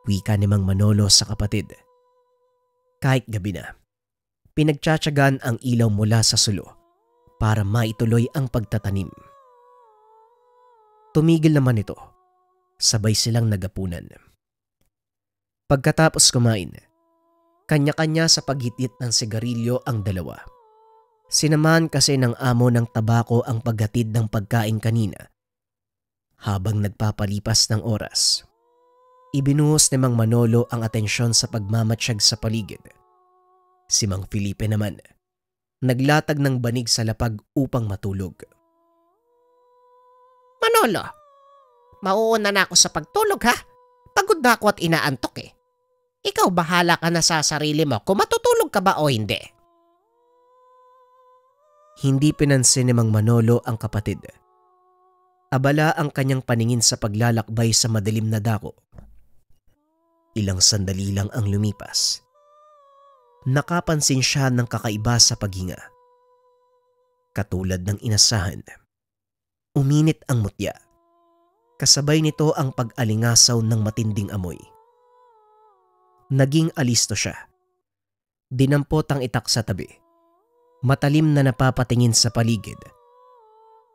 Wika ni Mang Manolo sa kapatid. Kahit gabi na, pinagtsatsagan ang ilaw mula sa sulo para maituloy ang pagtatanim. Tumigil naman ito. Sabay silang nagapunan. Pagkatapos kumain, kanya-kanya sa paghitit ng sigarilyo ang dalawa. Sinamahan kasi ng amo ng tabako ang paghatid ng pagkain kanina. Habang nagpapalipas ng oras, ibinuhos ni Mang Manolo ang atensyon sa pagmamatsyag sa paligid. Si Mang Felipe naman, naglatag ng banig sa lapag upang matulog. Manolo, mauuna na ako sa pagtulog ha. Pagod na ako at inaantok eh. Ikaw bahala ka na sa sarili mo kung matutulog ka ba o hindi. Hindi pinansin ni Mang Manolo ang kapatid. Abala ang kanyang paningin sa paglalakbay sa madilim na dako. Ilang sandali lang ang lumipas. Nakapansin siya ng kakaiba sa paghinga. Katulad ng inasahan, uminit ang mutya. Kasabay nito ang pag-alingasaw ng matinding amoy. Naging alisto siya. Dinampot ang itak sa tabi. Matalim na napapatingin sa paligid.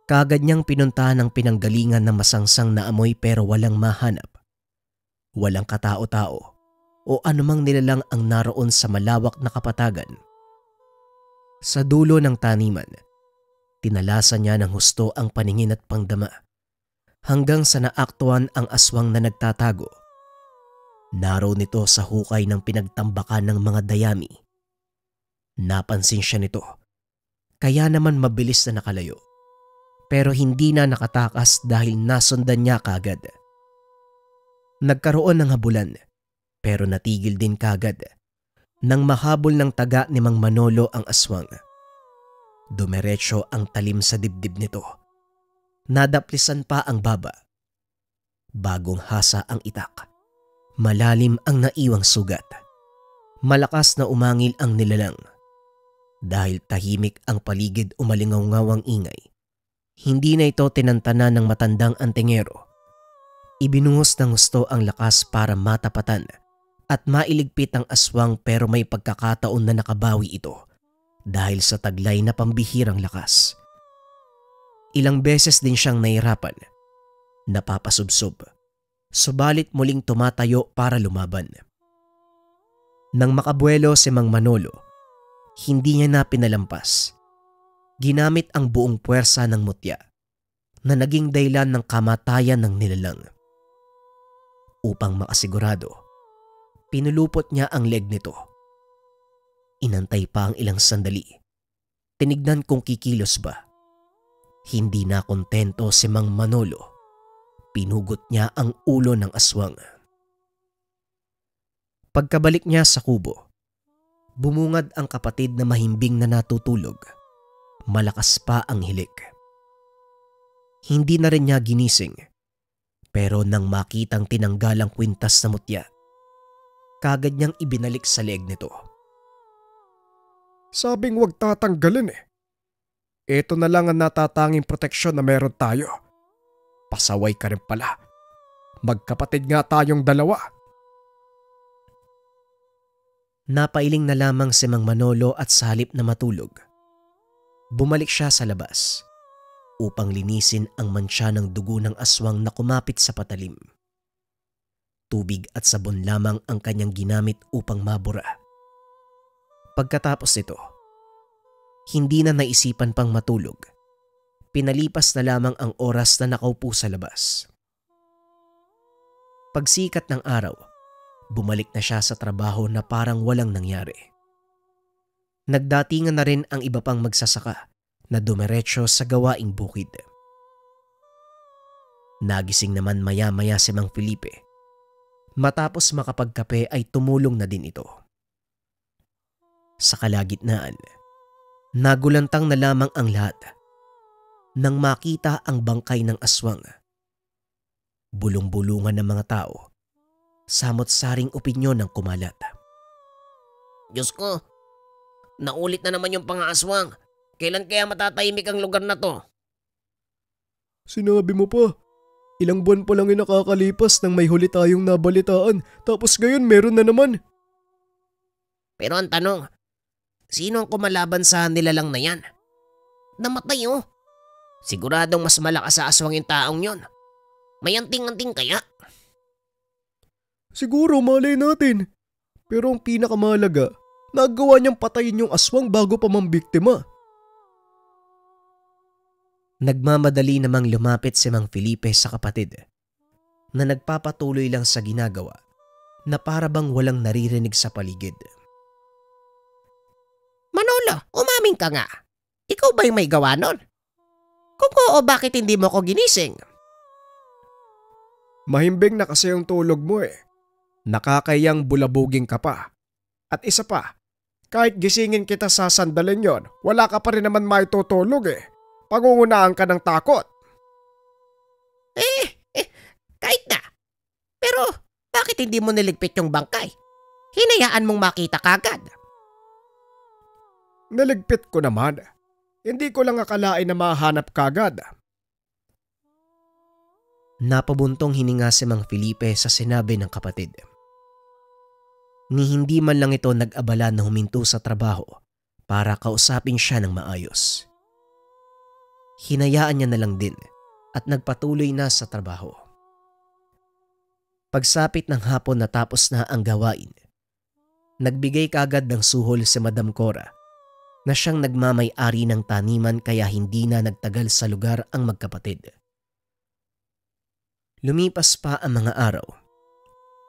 Kaagad niyang pinuntahan ang pinanggalingan ng masangsang na amoy pero walang mahanap. Walang katao-tao o anumang nilalang ang naroon sa malawak na kapatagan. Sa dulo ng taniman, tinalasan niya ng husto ang paningin at pangdama hanggang sa naaktuan ang aswang na nagtatago. Naroon nito sa hukay ng pinagtambakan ng mga dayami. Napansin siya nito, kaya naman mabilis na nakalayo. Pero hindi na nakatakas dahil nasundan niya kagad. Nagkaroon ng habulan, pero natigil din kagad nang mahabol ng taga ni Mang Manolo ang aswang. Dumiretso ang talim sa dibdib nito. Nadaplisan pa ang baba. Bagong hasa ang itak. Malalim ang naiwang sugat. Malakas na umangil ang nilalang. Dahil tahimik ang paligid umalingaw-ngaw ang ingay, hindi na ito tinantana ng matandang antingero. Ibinuhos ng husto ang lakas para matapatan at mailigpit ang aswang pero may pagkakataon na nakabawi ito dahil sa taglay na pambihirang lakas. Ilang beses din siyang nahirapan, napapasubsob, subalit muling tumatayo para lumaban. Nang makabuelo si Mang Manolo, hindi niya na pinalampas. Ginamit ang buong puwersa ng mutya na naging dahilan ng kamatayan ng nilalang. Upang makasigurado, pinulupot niya ang leg nito. Inantay pa ang ilang sandali. Tinignan kung kikilos ba. Hindi na kontento si Mang Manolo. Pinugot niya ang ulo ng aswang. Pagkabalik niya sa kubo, bumungad ang kapatid na mahimbing na natutulog. Malakas pa ang hilik. Hindi na rin niya ginising, pero nang makitang tinanggal ang kwintas na mutya, kagad niyang ibinalik sa leeg nito. Sabing wag tatanggalin eh. ito na lang ang natatanging proteksyon na meron tayo. Pasaway ka rin pala. Magkapatid nga tayong dalawa. Napailing na lamang si Mang Manolo at sa halip na matulog, bumalik siya sa labas upang linisin ang mantsa ng dugo ng aswang na kumapit sa patalim. Tubig at sabon lamang ang kanyang ginamit upang mabura. Pagkatapos nito, hindi na naisipan pang matulog. Pinalipas na lamang ang oras na nakaupo sa labas. Pagsikat ng araw, bumalik na siya sa trabaho na parang walang nangyari. Nagdatingan na rin ang iba pang magsasaka na dumiretso sa gawaing bukid. Nagising naman maya-maya si Mang Felipe. Matapos makapagkape ay tumulong na din ito. Sa kalagitnaan, nagulantang na lamang ang lahat nang makita ang bangkay ng aswang. Bulong-bulungan ng mga tao, samot-saring opinyon ng kumalat. Diyos ko, naulit na naman yung pang-aaswang. Kailan kaya matatahimik ang lugar na to? Sinabi mo pa. Ilang buwan pa lang yung nakakalipas nang may huli tayong nabalitaan, tapos ngayon meron na naman. Pero ang tanong, sino ang kumalaban sa nilalang na yan? Namatay oh. Siguradong mas malakas sa aswang yung taong yon. May anting-anting kaya? Siguro, malay natin. Pero ang pinakamahalaga, nagawa niyang patayin yung aswang bago pa mambiktima. Nagmamadali namang lumapit si Mang Felipe sa kapatid na nagpapatuloy lang sa ginagawa na para bang walang naririnig sa paligid. Manolo, umamin ka nga. Ikaw ba yung may gawa nun? Kung oo, bakit hindi mo ko ginising? Mahimbing na kasi yung tulog mo eh. Nakakayang bulabuging ka pa. At isa pa, kahit gisingin kita sa sandalin yon, wala ka pa rin naman maitutulog eh. Pangungunaan ka ng takot. Kahit na. Pero bakit hindi mo niligpit yung bangkay? Hinayaan mong makita kagad. Niligpit ko naman. Hindi ko lang akalain na mahanap kagad. Napabuntong hininga si Mang Felipe sa sinabi ng kapatid. Ni hindi man lang ito nag-abala na huminto sa trabaho para kausapin siya ng maayos. Hinayaan niya na lang din at nagpatuloy na sa trabaho. Pagsapit ng hapon natapos na ang gawain, nagbigay kagad ng suhol si Madam Cora na siyang nagmamay-ari ng taniman kaya hindi na nagtagal sa lugar ang magkapatid. Lumipas pa ang mga araw.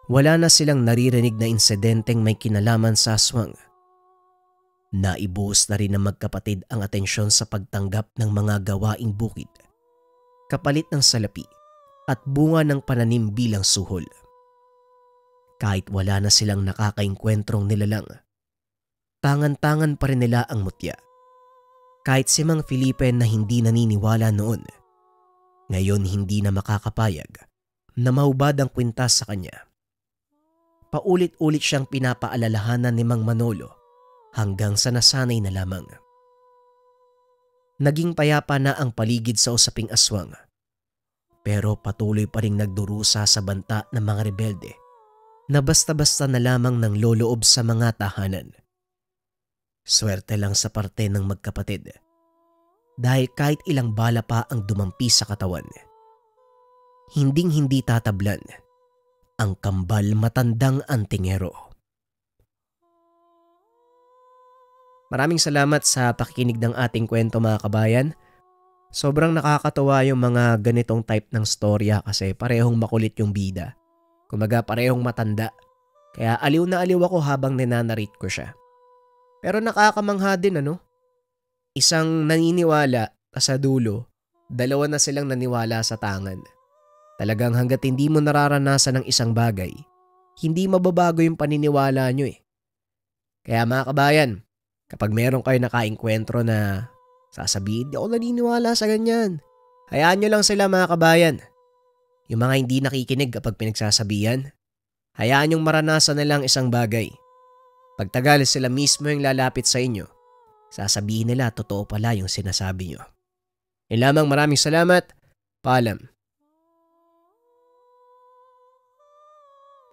Wala na silang naririnig na insidenteng may kinalaman sa aswang. Naibuhos na rin ng magkapatid ang atensyon sa pagtanggap ng mga gawaing bukid, kapalit ng salapi at bunga ng pananim bilang suhol. Kahit wala na silang nakakaengkwentrong nilalang, tangan-tangan pa rin nila ang mutya. Kahit si Mang Felipe na hindi naniniwala noon, ngayon hindi na makakapayag na mahubad ang kwintas sa kanya. Paulit-ulit siyang pinapaalalahanan ni Mang Manolo hanggang sa nasanay na lamang. Naging payapa na ang paligid sa usaping aswang, pero patuloy pa ring nagdurusa sa banta ng mga rebelde na basta-basta na lamang ng loloob sa mga tahanan. Swerte lang sa parte ng magkapatid dahil kahit ilang bala pa ang dumampi sa katawan, hinding-hindi tatablan ang kambal matandang antingero. Maraming salamat sa pakikinig ng ating kwento mga kabayan. Sobrang nakakatawa yung mga ganitong type ng storya kasi parehong makulit yung bida. Kumaga parehong matanda. Kaya aliw na aliw ako habang ninanarate ko siya. Pero nakakamangha din ano. Isang naniniwala sa dulo, dalawa na silang naniwala sa tangan. Talagang hanggat hindi mo nararanasan ng isang bagay, hindi mababago yung paniniwala nyo eh. Kaya mga kabayan, kapag meron kayo nakaengkwentro na sasabihin, di ako naniniwala sa ganyan, hayaan nyo lang sila mga kabayan. Yung mga hindi nakikinig kapag pinagsasabihan, hayaan yung maranasan na lang isang bagay. Pagtagal sila mismo yung lalapit sa inyo Sasabihin nila totoo pala yung sinasabi nyo. Yun lamang, maraming salamat. Paalam.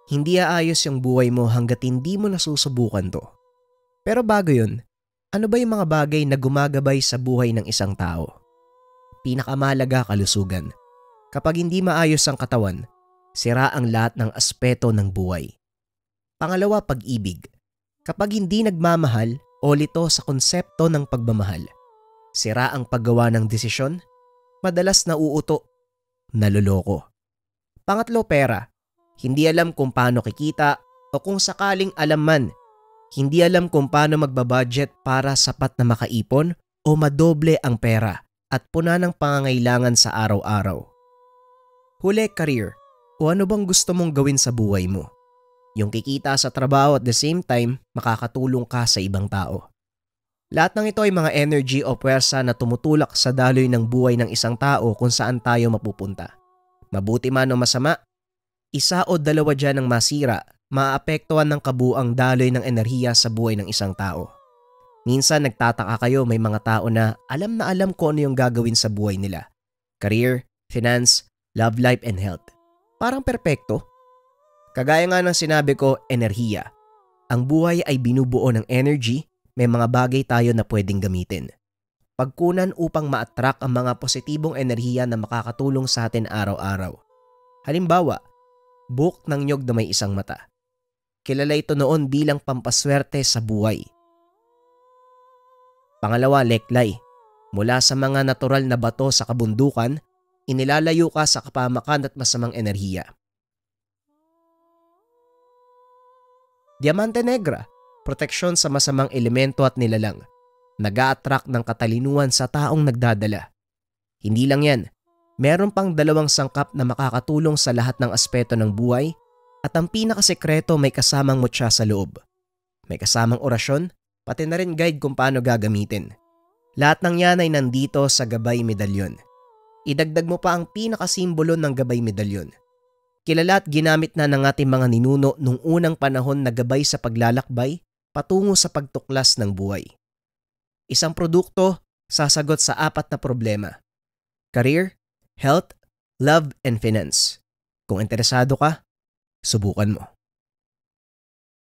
Hindi aayos yung buhay mo hanggat hindi mo nasusubukan to. Pero bago yun, ano ba yung mga bagay na gumagabay sa buhay ng isang tao? Pinakamahalaga, kalusugan. Kapag hindi maayos ang katawan, sira ang lahat ng aspeto ng buhay. Pangalawa, pag-ibig. Kapag hindi nagmamahal o lito sa konsepto ng pagmamahal, sira ang paggawa ng desisyon, madalas nauuto, naloloko. Pangatlo, pera. Hindi alam kung paano kikita o kung sakaling alam man, hindi alam kung paano magbabudget para sapat na makaipon o madoble ang pera at puna ng pangangailangan sa araw-araw. Huli, career. O ano bang gusto mong gawin sa buhay mo? Yung kikita sa trabaho at the same time, makakatulong ka sa ibang tao. Lahat ng ito ay mga energy o puwersa na tumutulak sa daloy ng buhay ng isang tao kung saan tayo mapupunta. Mabuti man o masama, isa o dalawa dyan ang masira, maapektuhan ng kabuang daloy ng enerhiya sa buhay ng isang tao. Minsan nagtataka kayo, may mga tao na alam kung ano yung gagawin sa buhay nila. Career, finance, love life and health. Parang perpekto. Kagaya nga ng sinabi ko, enerhiya. Ang buhay ay binubuo ng energy, may mga bagay tayo na pwedeng gamitin. Pagkunan upang ma-attract ang mga positibong enerhiya na makakatulong sa atin araw-araw. Halimbawa, buhok ng nyog na may isang mata. Kilala ito noon bilang pampaswerte sa buhay. Pangalawa, leklay. Mula sa mga natural na bato sa kabundukan, inilalayo ka sa kapamakan at masamang enerhiya. Diamante negra, proteksyon sa masamang elemento at nilalang. Nag-a-attract ng katalinuhan sa taong nagdadala. Hindi lang yan, meron pang 2 sangkap na makakatulong sa lahat ng aspeto ng buhay at ang pinakasekreto may kasamang mutya sa loob. May kasamang orasyon, pati na rin guide kung paano gagamitin. Lahat ng yan ay nandito sa gabay medalyon. Idagdag mo pa ang pinakasimbolo ng gabay medalyon. Kilala at ginamit na ng ating mga ninuno nung unang panahon na gabay sa paglalakbay patungo sa pagtuklas ng buhay. Isang produkto, sasagot sa 4 na problema. Career, health, love, and finance. Kung interesado ka, subukan mo.